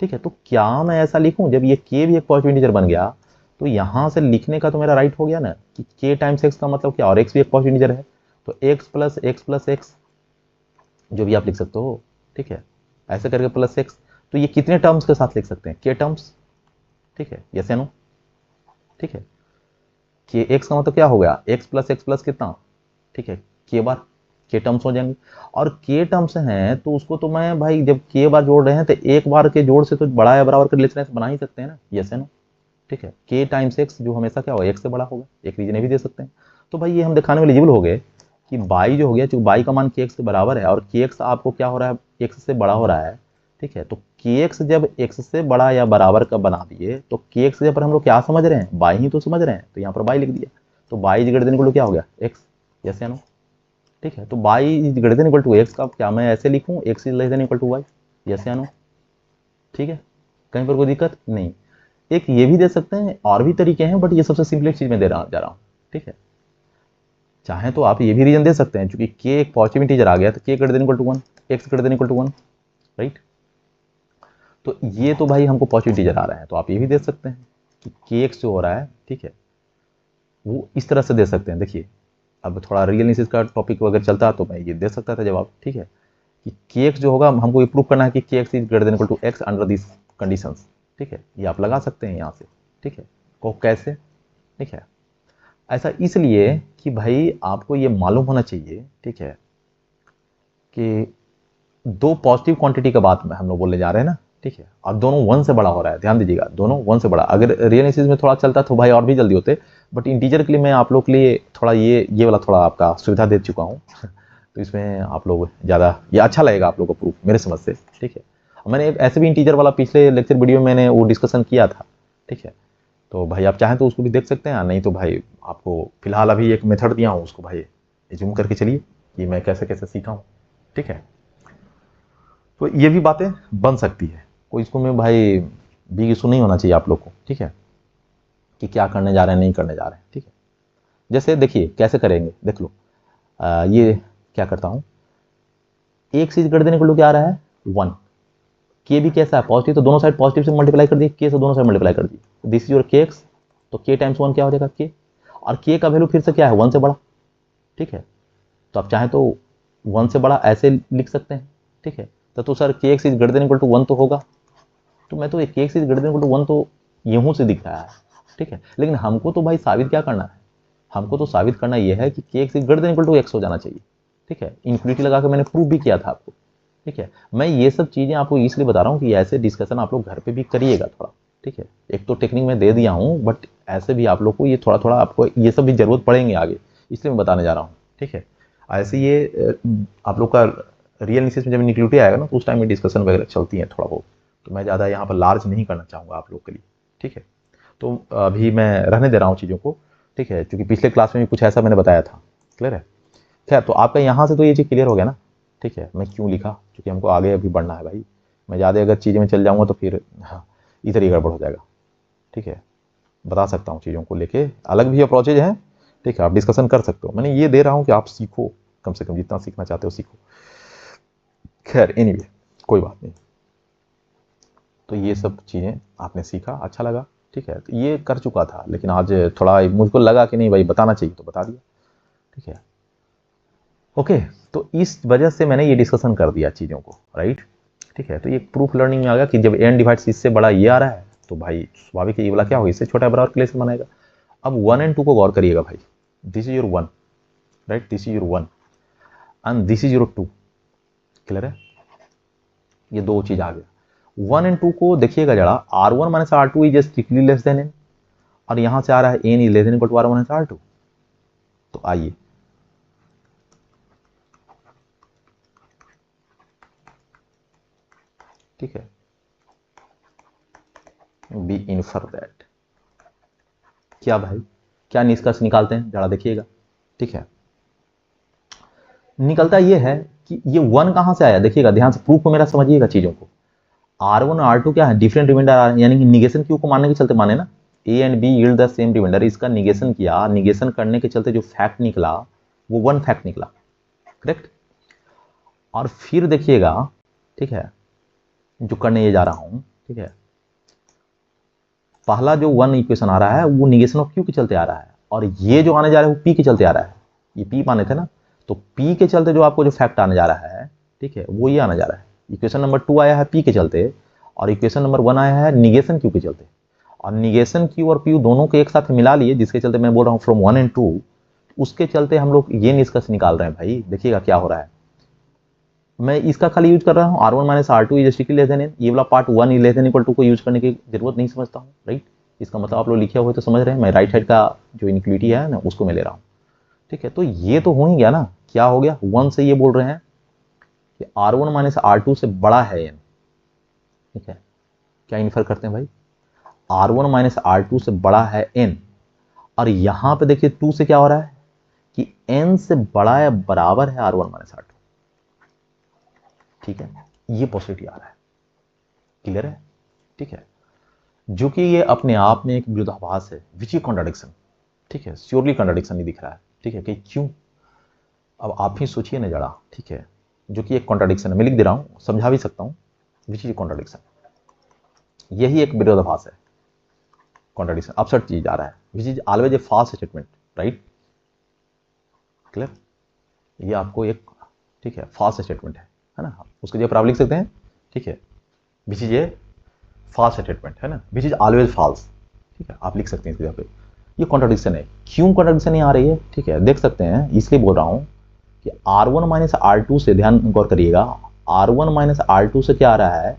ठीक है। तो क्या मैं ऐसा लिखूं, जब ये के भी एक पॉजिटिव इंटीजर बन गया, तो यहां से लिखने का तो मेरा राइट हो गया ना कि के टाइम्स एक्स का मतलब क्या, और एक्स भी एक पॉजिटिव इंटीजर है, तो एक्स प्लस एक्स जो भी आप लिख सकते हो, ठीक है, ऐसे करके प्लस एक्स। तो ये कितने टर्म्स के साथ लिख सकते हैं? के टर्म्स, ठीक है, यस या नो, ठीक है। के एक्स का मतलब क्या हो गया? एक्स प्लस कितना, ठीक है, के बार, के टर्म्स हो जाएंगे। और के टर्म्स हैं तो उसको तो मैं भाई, जब के बार जोड़ रहे हैं तो एक बार के जोड़ से तो बड़ा या बराबर का रिलेशन बना ही सकते हैं ना, यस है ना, ठीक है। के टाइम्स एक्स जो हमेशा क्या होगा? एक्स से बड़ा होगा, एक रीजन भी दे सकते हैं। तो भाई ये हम दिखाने में एलिजिबल हो गए कि बाई जो हो गया, चूंकि बाई का मान के एक्स के बराबर है और के एक्स आपको क्या हो रहा है? एक्स से बड़ा हो रहा है, ठीक है। तो के एक्स जब एक्स से बड़ा या बराबर का बना दिए तो के एक्स पर हम लोग क्या समझ रहे हैं? बाई ही तो समझ रहे हैं, तो यहाँ पर बाई लिख दिया। तो y is greater than equal to क्या हो गया? एक्स, यस या नो, ठीक है। तो y is greater than equal to x का क्या मैं ऐसे लिखूं? X is less than equal to y, yes या नो, ठीक है। कहीं पर कोई दिक्कत नहीं। एक ये भी दे सकते हैं, और भी तरीके हैं, बट ये सबसे सिंपलेस्ट चीज मैं दे रहा जा रहा हूँ, ठीक है। चाहे तो आप ये भी रीजन दे सकते हैं, क्योंकि के एक पॉजिटिव इंटीजर आ गया तो k greater than equal to 1, x greater than equal to 1, right. तो ये तो भाई हमको पॉजिटिव इंटीजर आ रहा है, तो आप ये भी दे सकते हैं कि kx जो हो रहा है, ठीक है, वो इस तरह से दे सकते हैं। देखिए अब थोड़ा रियल एनालिसिस का टॉपिक वगैरह चलता तो मैं ये दे सकता था जवाब, ठीक है, कि kx जो होगा हमको ये प्रूव करना है कि kx is greater than equal to x under this conditions, ठीक है, ये आप लगा सकते हैं यहाँ से, ठीक है, को कैसे, ठीक है, ऐसा इसलिए कि भाई आपको ये मालूम होना चाहिए, ठीक है, कि दो पॉजिटिव क्वांटिटी का बात में हम लोग बोलने जा रहे हैं ना, ठीक है, और दोनों वन से बड़ा हो रहा है, ध्यान दीजिएगा, दोनों वन से बड़ा। अगर रियल एनालिसिस में थोड़ा चलता तो भाई और भी जल्दी होते, बट इंटीजर के लिए मैं आप लोग के लिए थोड़ा ये वाला थोड़ा आपका सुविधा दे चुका हूँ तो इसमें आप लोग ज़्यादा ये अच्छा लगेगा आप लोग को प्रूफ मेरे समझ से, ठीक है। मैंने ऐसे भी इंटीजर वाला पिछले लेक्चर वीडियो में मैंने वो डिस्कशन किया था, ठीक है, तो भाई आप चाहें तो उसको भी देख सकते हैं, नहीं तो भाई आपको फिलहाल अभी एक मेथड दिया हूँ उसको भाई जूम करके चलिए कि मैं कैसे कैसे सीखा हूँ, ठीक है। तो ये भी बातें बन सकती है, कोई इसको में भाई बिग इशू नहीं होना चाहिए आप लोग को, ठीक है, कि क्या करने जा रहे हैं नहीं करने जा रहे हैं, ठीक है। जैसे देखिए कैसे करेंगे, देख लो, ये क्या करता हूँ, एक चीज कर देने को क्या आ रहा है 1, के भी कैसा है पॉजिटिव, तो दोनों साइड पॉजिटिव से मल्टीप्लाई कर दिए, के से दोनों साइड मल्टीप्लाई कर दिए, दिस इज योर के एक्स, तो के टाइम्स 1 क्या हो जाएगा के, और के का वैल्यू फिर से क्या है 1 से बड़ा, ठीक है, तो आप चाहें तो 1 से बड़ा ऐसे लिख सकते हैं, ठीक है, तो sir k x is greater than equal to 1 तो होगा, तो मैं तो k x is greater than equal to 1 तो यूं से दिख रहा है, ठीक है, लेकिन हमको तो भाई साबित क्या करना है, हमको तो साबित करना यह है कि k x is greater than equal to x हो जाना चाहिए, ठीक है, इन्फिनिटी लगा के मैंने प्रूव भी किया था आपको, ठीक है। मैं ये सब चीज़ें आपको इसलिए बता रहा हूँ कि ऐसे डिस्कशन आप लोग घर पे भी करिएगा थोड़ा, ठीक है, एक तो टेक्निक में दे दिया हूँ, बट ऐसे भी आप लोग को ये थोड़ा थोड़ा आपको ये सब भी जरूरत पड़ेंगे आगे, इसलिए मैं बताने जा रहा हूँ, ठीक है। ऐसे ये आप लोग का रियल एनालिसिस में जब न्यूक्लियोरिटी आएगा ना तो उस टाइम में डिस्कशन वगैरह चलती है थोड़ा बहुत, तो मैं ज़्यादा यहाँ पर लार्ज नहीं करना चाहूँगा आप लोग के लिए, ठीक है। तो अभी मैं रहने दे रहा हूँ चीज़ों को, ठीक है, क्योंकि पिछले क्लास में भी कुछ ऐसा मैंने बताया था, क्लियर है। खैर तो आपका यहाँ से तो ये चीज़ क्लियर हो गया ना, ठीक है, मैं क्यों लिखा, क्योंकि हमको आगे अभी बढ़ना है भाई, मैं ज़्यादा अगर चीज़ें में चल जाऊँगा तो फिर हाँ, इधर ही गड़बड़ हो जाएगा, ठीक है। बता सकता हूँ चीज़ों को लेके अलग भी अप्रोचेज हैं, ठीक है, आप डिस्कशन कर सकते हो, मैंने ये दे रहा हूँ कि आप सीखो, कम से कम जितना सीखना चाहते हो सीखो। खैर एनीवे कोई बात नहीं, तो ये सब चीज़ें आपने सीखा, अच्छा लगा, ठीक है, तो ये कर चुका था लेकिन आज थोड़ा मुझको लगा कि नहीं भाई बताना चाहिए तो बता दिया, ठीक है, ओके। तो इस वजह से मैंने ये डिस्कशन कर दिया चीज़ों को, राइट, ठीक है। तो ये प्रूफ लर्निंग में आ गया कि जब एन डिवाइड इससे बड़ा ये आ रहा है तो भाई स्वाभाविक ये वाला क्या होगा, इससे छोटा बराबर रिलेशन बनाएगा। अब 1 एंड 2 को गौर करिएगा भाई, this is your 1, right, this is your 1 and this is your 2, clear है, ये दो चीज आ गया। 1 एंड 2 को देखिएगा जरा, R1 minus R2 is strictly less than n, और यहां से आ रहा है n is less than equal to R1 minus R2, तो आइए ठीक है, बी इन्फर दैट, क्या भाई क्या निष्कर्ष निकालते हैं जरा देखिएगा, ठीक है। निकलता ये है कि ये 1 कहां से आया, देखिएगा ध्यान से, प्रूफ को मेरा समझिएगा चीजों को। R1 और R2 क्या है, डिफरेंट रिमाइंडर, यानी कि निगेशन क्यू को मानने के चलते माने ना, A and B yield the same remainder, इसका निगेशन किया, निगेशन करने के चलते जो फैक्ट निकला वो 1 फैक्ट निकला, करेक्ट। और फिर देखिएगा, ठीक है, जो करने ये जा रहा हूं, ठीक है, पहला जो 1 इक्वेशन आ रहा है वो निगेशन ऑफ क्यू के चलते आ रहा है, और ये जो आने जा रहा है वो पी के चलते आ रहा है, ये पी माने थे ना, तो पी के चलते जो आपको जो फैक्ट आने जा रहा है, ठीक है, वो ये आने जा रहा है। इक्वेशन नंबर 2 आया है पी के चलते, और इक्वेशन नंबर 1 आया है निगेशन क्यू के चलते, और निगेशन क्यू और पी दोनों को एक साथ मिला लिए, जिसके चलते मैं बोल रहा हूँ फ्रॉम 1 एंड 2, उसके चलते हम लोग ये निष्कर्ष निकाल रहे हैं भाई, देखिएगा क्या हो रहा है। मैं इसका खाली यूज कर रहा हूँ R1 minus R2 is strictly less than n, ये वाला part 1 is less than equal to को यूज करने की जरूरत नहीं समझता हूँ, राइट। इसका मतलब आप लोग लिखे हुए तो समझ रहे हैं, मैं राइट साइड का जो इनक्विटी है ना उसको मैं ले रहा हूँ, ठीक है। तो ये तो हो ही गया ना, क्या हो गया, 1 से ये बोल रहे हैं कि R1 माइनस R2 से बड़ा है एन, ठीक है, क्या इन्फर करते हैं भाई, R1 माइनस R2 से बड़ा है एन, और यहां पे देखिए 2 से क्या हो रहा है कि एन से बड़ा या बराबर है R1 माइनस R2, ठीक है, ये पॉसिबिलिटी आ रहा है, क्लियर है, ठीक है, जो कि ये अपने आप में एक विरोधाभास है, विच कॉन्ट्राडिक्शन, ठीक है, श्योरली कॉन्ट्राडिक्शन ही दिख रहा है, ठीक है, कि क्यों, अब आप ही सोचिए ना जरा, ठीक है, जो कि एक कॉन्ट्राडिक्शन है, मैं लिख दे रहा हूं, समझा भी सकता हूं, विच कॉन्ट्राडिक्शन, यही एक विरोधाभास है, कॉन्ट्राडिक्शन अपसेट चीज आ रहा है, which is always a false statement, right, clear, ये आपको एक, ठीक है, फॉल्स स्टेटमेंट है ना, उसके जगह पर आप लिख सकते हैं, ठीक है, which is a false statement, है ना, विच इज ऑलवेज फॉल्स, ठीक है, आप लिख सकते हैं इसके जगह पे। ये कॉन्ट्राडिक्शन है, क्यों कॉन्ट्राडिक्शन नहीं आ रही है, ठीक है, देख सकते हैं, इसलिए बोल रहा हूँ कि R1 माइनस R2 से, ध्यान गौर करिएगा, R1 माइनस R2 से क्या आ रहा है,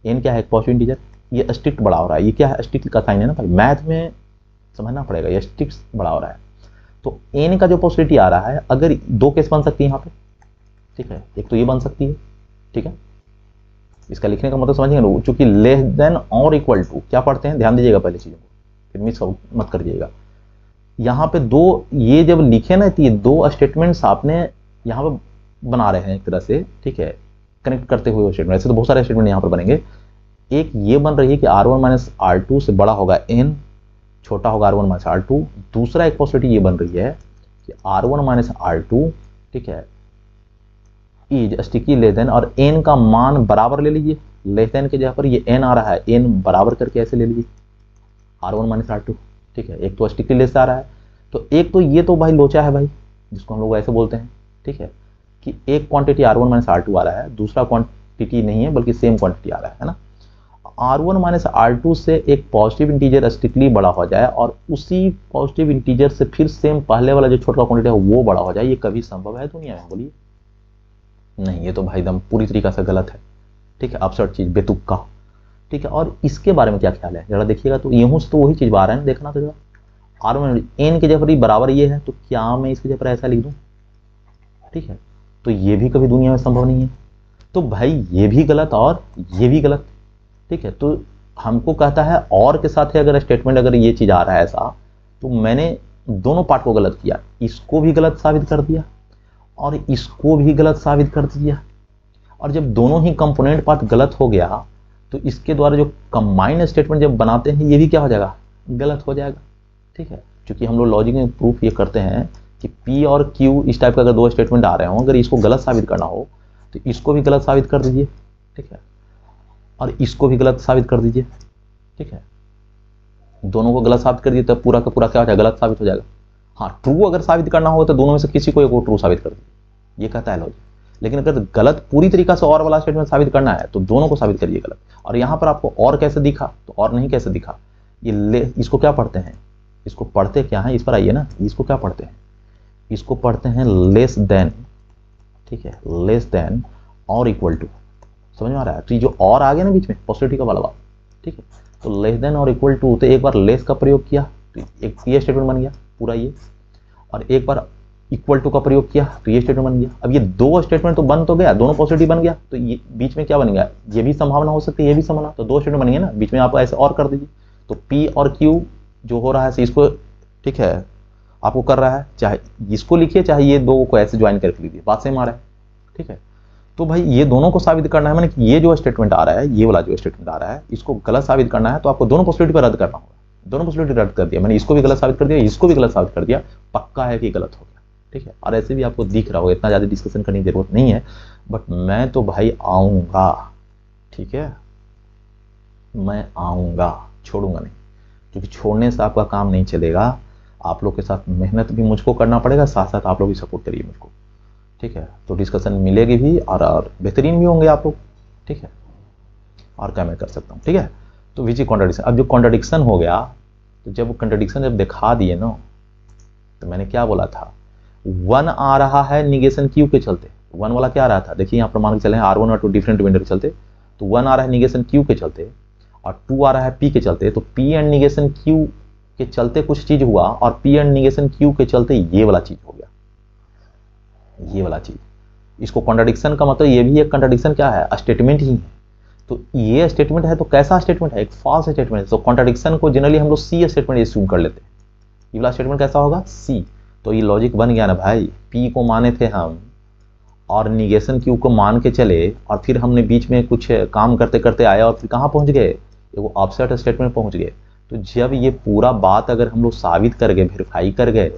n क्या है, पॉजिटिव इंटीजर, ये स्ट्रिक्ट बड़ा हो रहा है, ये क्या है, स्ट्रिक्ट का साइन है ना भाई, मैथ में समझना पड़ेगा, ये स्ट्रिक्ट बड़ा हो रहा है, तो n का जो पॉसिबिलिटी आ रहा है, अगर दो केस बन सकती है यहाँ पे, ठीक है, एक तो ये बन सकती है, ठीक है, इसका लिखने का मतलब समझिएगा ना, चूंकि लेस देन और इक्वल टू क्या पढ़ते हैं, ध्यान दीजिएगा पहले चीजों को, फिर मिस मत करिएगा, यहाँ पे दो, ये जब लिखे ना, तो ये दो स्टेटमेंट्स आपने यहाँ पे बना रहे हैं एक तरह से, ठीक है, कनेक्ट करते हुए स्टेटमेंट, ऐसे तो बहुत सारे स्टेटमेंट यहाँ पर बनेंगे, एक ये बन रही है कि R1 माइनस R2 से बड़ा होगा n, छोटा होगा R1 माइनस R2, दूसरा एक पॉसिबिलिटी ये बन रही है कि R1 माइनस R2, ठीक है, इज स्टिकी लेस देन, और n का मान बराबर ले लीजिए, लेस देन के जगह पर ये n आ रहा है, n बराबर करके ऐसे ले लीजिए R1 माइनस R2, ठीक है, एक तो स्टिकी लेस आ रहा है, तो एक तो ये तो भाई लोचा है भाई, जिसको हम लोग ऐसे बोलते हैं, ठीक है, कि एक क्वांटिटी R1 माइनस R2 आ रहा है, दूसरा क्वांटिटी नहीं है बल्कि सेम क्वांटिटी आ रहा है ना, R1 माइनस R2 से एक पॉजिटिव इंटीजर स्ट्रिक्टली बड़ा हो जाए और उसी पॉजिटिव इंटीजर से फिर सेम पहले वाला जो छोटा क्वांटिटी है वो बड़ा हो जाए, ये कभी संभव है दुनिया में, बोलिए, नहीं, ये तो भाई एकदम पूरी तरीका से गलत है, ठीक है, अपसर्ड चीज, बेतुका, ठीक है, और इसके बारे में क्या ख्याल है जरा देखिएगा, तो यूं से तो वही चीज आ रहा है ना, देखना तो जरा, R1 n के जगह पर बराबर ये है, तो क्या मैं इसके जगह पर ऐसा लिख दूं, ठीक है, तो ये भी कभी दुनिया में संभव नहीं है, तो भाई ये भी गलत और ये भी गलत, ठीक है, तो हमको कहता है और के साथ है, अगर स्टेटमेंट अगर ये चीज आ रहा है ऐसा, तो मैंने दोनों पार्ट को गलत किया, इसको भी गलत साबित कर दिया और इसको भी गलत साबित कर दिया, और जब दोनों ही कंपोनेंट पार्ट गलत हो गया, तो इसके द्वारा जो कंबाइंड स्टेटमेंट जब बनाते हैं, ये भी क्या हो जाएगा, गलत हो जाएगा, ठीक है, क्योंकि हम लोग लॉजिक में प्रूफ ये करते हैं कि P और Q इस टाइप का अगर दो स्टेटमेंट आ रहे हो, अगर इसको गलत साबित करना हो तो इसको भी गलत साबित कर दीजिए, ठीक है, और इसको भी गलत साबित कर दीजिए, ठीक है, दोनों को गलत साबित कर दिए तो पूरा का पूरा क्या हो जाएगा, गलत साबित हो जाएगा, हाँ, ट्रू अगर साबित करना हो तो दोनों में से किसी को एक को ट्रू साबित कर दीजिए, ये कहता है लॉजिक, लेकिन अगर गलत पूरी तरीका से और वाला स्टेटमेंट साबित करना है तो दोनों को साबित करिए गलत, और यहाँ पर आपको और कैसे दिखा, तो और नहीं कैसे दिखा, ये इसको क्या पढ़ते हैं, इसको पढ़ते क्या है, इस पर आइए ना, इसको क्या पढ़ते हैं, इसको पढ़ते हैं लेस देन, ठीक है, लेस देन और इक्वल टू, समझ में आ रहा है, तो जो और आ गया ना बीच में पॉसिबिलिटी का वाला बात, ठीक है, तो लेस देन और इक्वल टू, तो एक बार लेस का प्रयोग किया तो एक ये स्टेटमेंट बन गया पूरा ये, और एक बार इक्वल टू का प्रयोग किया तो ये स्टेटमेंट बन गया, अब ये दो स्टेटमेंट तो बन तो गया, दोनों पॉसिबिलिटी बन गया, तो ये बीच में क्या बन गया, ये भी संभावना हो सकती है, ये भी संभावना, तो दो स्टेटमेंट बन गया ना, बीच में आप ऐसे और कर दीजिए, तो P और Q जो हो रहा है इसको, ठीक है, आपको कर रहा है, चाहे इसको लिखिए चाहे ये दो को ऐसे ज्वाइन करके लीजिए, बात सेम आ रहा है, ठीक है, तो भाई ये दोनों को साबित करना है, मैंने ये जो स्टेटमेंट आ रहा है, ये वाला जो स्टेटमेंट आ रहा है, इसको गलत साबित करना है, तो आपको दोनों पॉसिबिलिटी पर रद्द करना होगा, दोनों पॉसिबिलिटी रद्द कर दिया मैंने, इसको भी गलत साबित कर दिया, इसको भी गलत साबित कर दिया, पक्का है कि गलत हो गया, ठीक है, और ऐसे भी आपको दिख रहा होगा, इतना ज़्यादा डिस्कशन करने की जरूरत नहीं है, बट मैं तो भाई आऊँगा, ठीक है, मैं आऊँगा, छोड़ूंगा नहीं, क्योंकि छोड़ने से आपका काम नहीं चलेगा, आप लोग के साथ मेहनत भी मुझको करना पड़ेगा, साथ साथ आप लोग भी सपोर्ट करिए मुझको, ठीक है, तो डिस्कशन मिलेगी भी और बेहतरीन भी होंगे आप लोग, ठीक है, और क्या मैं कर सकता हूँ, ठीक है, तो विच इज कॉन्ट्राडिक्शन, अब जो कॉन्ट्राडिक्शन हो गया, तो जब कॉन्ट्राडिक्शन जब दिखा दिए ना, तो मैंने क्या बोला था, 1 आ रहा है निगेशन क्यू के चलते, 1 वाला क्या आ रहा था, देखिए यहाँ पर मान के चले R1 और 2 डिफरेंट डिपेंडर के चलते, तो 1 आ रहा है निगेशन क्यू के चलते और 2 आ रहा है P के चलते, तो P एंड निगेशन क्यू के चलते कुछ चीज हुआ और P एंड निगेशन क्यू के चलते ये वाला चीज हो गया, ये वाला चीज, इसको कॉन्ट्राडिक्शन का मतलब ये भी एक कॉन्ट्राडिक्शन क्या है, स्टेटमेंट ही है, तो ये स्टेटमेंट है, तो कैसा स्टेटमेंट है, एक फॉल्स स्टेटमेंट है, तो कॉन्ट्राडिक्शन को जनरली हम लोग सी स्टेटमेंट एज्यूम कर लेते हैं, ये वाला स्टेटमेंट कैसा होगा, सी, तो ये लॉजिक बन गया ना भाई, P को माने थे हम और निगेशन क्यू को मान के चले, और फिर हमने बीच में कुछ काम करते करते आए और फिर कहाँ पहुंच गए, वो अपसेट स्टेटमेंट पहुंच गए, तो जब ये पूरा बात अगर हम लोग साबित कर गए, वेरीफाई कर गए,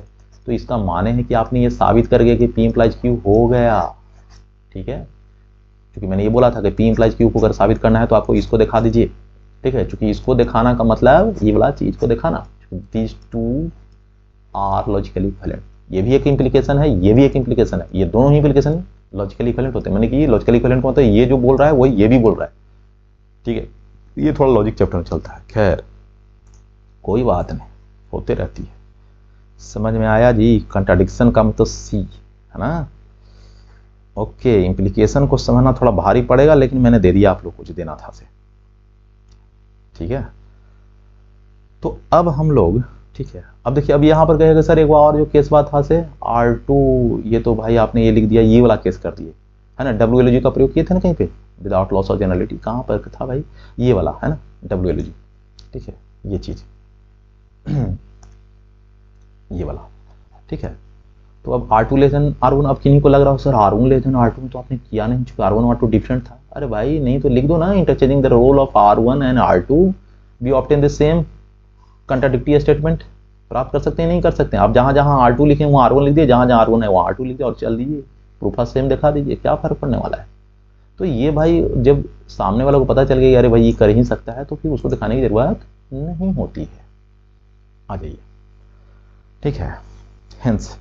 तो इसका माने है कि आपने ये साबित कर गए कि P इम्प्लाइज Q हो गया, ठीक है, क्योंकि मैंने ये बोला था कि P इम्प्लाइज Q को अगर साबित करना है तो आपको इसको दिखा दीजिए, ठीक है, क्योंकि इसको दिखाना का मतलब ये वाला चीज को दिखाना, these two are logically equivalent, ये भी एक इम्प्लीकेशन है, ये भी एक इम्प्लीकेशन है, ये दोनों ही इम्प्लीकेशन लॉजिकली इक्विवेलेंट होते हैं। मैंने कि लॉजिकली इक्विवेलेंट का मतलब ये जो बोल रहा है वही ये भी बोल रहा है, ठीक है। ये थोड़ा लॉजिक चैप्टर में चलता है, खैर कोई बात नहीं, होते रहती है। समझ में आया जी? कंट्राडिक्शन का मतलब सी है ना। ओके, इम्प्लीकेशन को समझना थोड़ा भारी पड़ेगा, लेकिन मैंने दे दिया आप लोग को जो देना था से, ठीक है। तो अब हम लोग, ठीक है, अब देखिए, अब यहाँ पर कहेगा सर एक और जो केस बात था से R2, ये तो भाई आपने ये लिख दिया, ये वाला केस कर दिए है ना, WLOG का प्रयोग किए थे ना कहीं पे, विदाउट लॉस ऑफ जनरलिटी, कहाँ पर था भाई, ये वाला है ना WLOG, ठीक है, ये चीज ये वाला, ठीक है। तो अब R2 लेस देन R1, अब किन्हीं को लग रहा हो sir R1 less than R2 में तो आपने किया नहीं, क्योंकि R1 और R2 डिफरेंट था। अरे भाई नहीं तो लिख दो ना, interchanging the role of R1 and R2 we obtain the same contradictory statement. प्राप्त कर सकते हैं, नहीं कर सकते हैं? आप जहां जहां R2 लिखे वहां R1 लिख दिए, जहां जहां R1 है वहां R2 लिख दिया और चल दीजिए, प्रूफ ऑफ सेम दिखा दीजिए, क्या फर्क पड़ने वाला है। तो ये भाई जब सामने वाले को पता चल गया अरे भाई ये कर ही सकता है, तो फिर उसको दिखाने की जरूरत नहीं होती है। आ जाइए, ठीक है। हेंस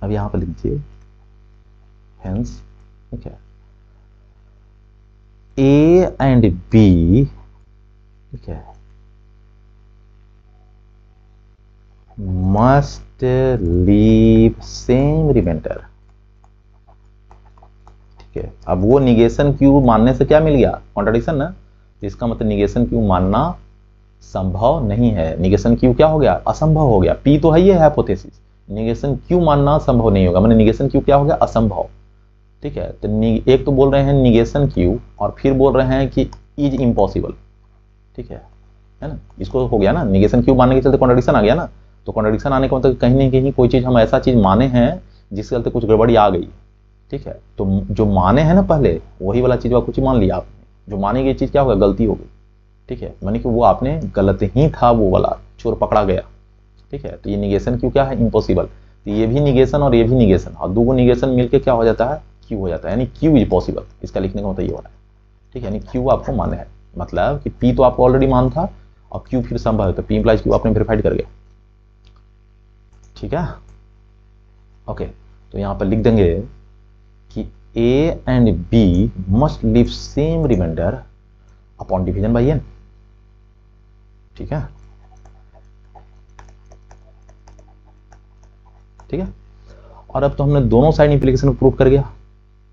अब यहां पर लिख दीजिए हेंस, ठीक है, A एंड B, ठीक है, must leave same remainder, ठीक है। अब वो निगेशन क्यू मानने से क्या मिल गया, कॉन्ट्रडिक्शन ना, तो इसका मतलब निगेशन क्यू मानना संभव नहीं है। निगेशन क्यू क्या हो गया, असंभव हो गया। पी तो है ये हाइपोथेसिस, निगेशन क्यू मानना संभव नहीं होगा, मैंने निगेशन क्यू क्या हो गया, असंभव, ठीक है। तो एक तो बोल रहे हैं निगेशन क्यू और फिर बोल रहे हैं कि इज इम्पॉसिबल, ठीक है ना। इसको हो गया ना, निगेशन क्यू मानने के चलते कॉन्ट्रडिक्शन आ गया ना। तो कॉन्ट्रडिक्शन आने का मतलब कहीं ना कहीं कोई चीज हम ऐसा चीज माने हैं जिसके चलते कुछ गड़बड़ी आ गई, ठीक है। तो जो माने हैं ना पहले, वही वाला चीज कुछ मान लिया आपने, जो मानी गई चीज क्या हो गया, गलती हो गई, ठीक है। मानी कि वो आपने गलत ही था, वो वाला चोर पकड़ा गया, ठीक है। तो ये निगेशन क्यू क्या है, इम्पॉसिबल। तो ये भी निगेशन और ये भी निगेशन, और दो निगेशन मिलकर क्या हो जाता है, क्यू हो जाता है, यानी क्यू इज पॉसिबल। इसका लिखने का मतलब ये वाला है, ठीक है। यानी क्यू आपको मान्य है, मतलब कि पी तो आपको ऑलरेडी मान था और क्यू फिर संभव है, तो पी इंप्लाइज क्यू आपने वेरीफाइड कर गया, ठीक है। ओके, तो यहां पर लिख देंगे कि A and B must leave same remainder upon division by n, ठीक है, ठीक है। और अब तो हमने दोनों साइड इंप्लीकेशन को प्रूव कर गया,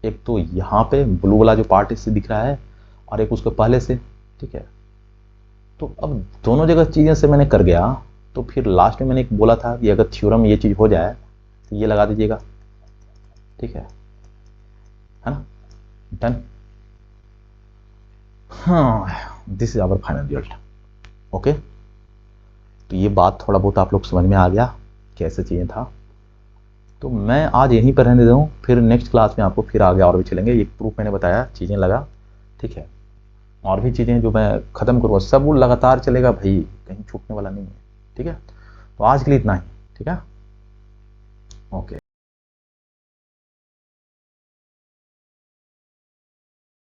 एक तो यहां पे ब्लू वाला जो पार्ट इससे दिख रहा है और एक उसके पहले से, ठीक है। तो अब दोनों जगह चीजें से मैंने कर गया, तो फिर लास्ट में मैंने एक बोला था कि अगर थ्योरम ये चीज हो जाए तो ये लगा दीजिएगा, ठीक है ना, डन। हाँ, this is our final result. Okay, तो ये बात थोड़ा बहुत आप लोग समझ में आ गया कैसे चीजें था। तो मैं आज यहीं पर रहने दूँ, फिर नेक्स्ट क्लास में आपको फिर आगे और भी चलेंगे। एक प्रूफ मैंने बताया, चीज़ें लगा, ठीक है। और भी चीज़ें जो मैं ख़त्म करूँगा सब वो लगातार चलेगा भाई, कहीं छूटने वाला नहीं है, ठीक है। तो आज के लिए इतना ही, ठीक है, ओके।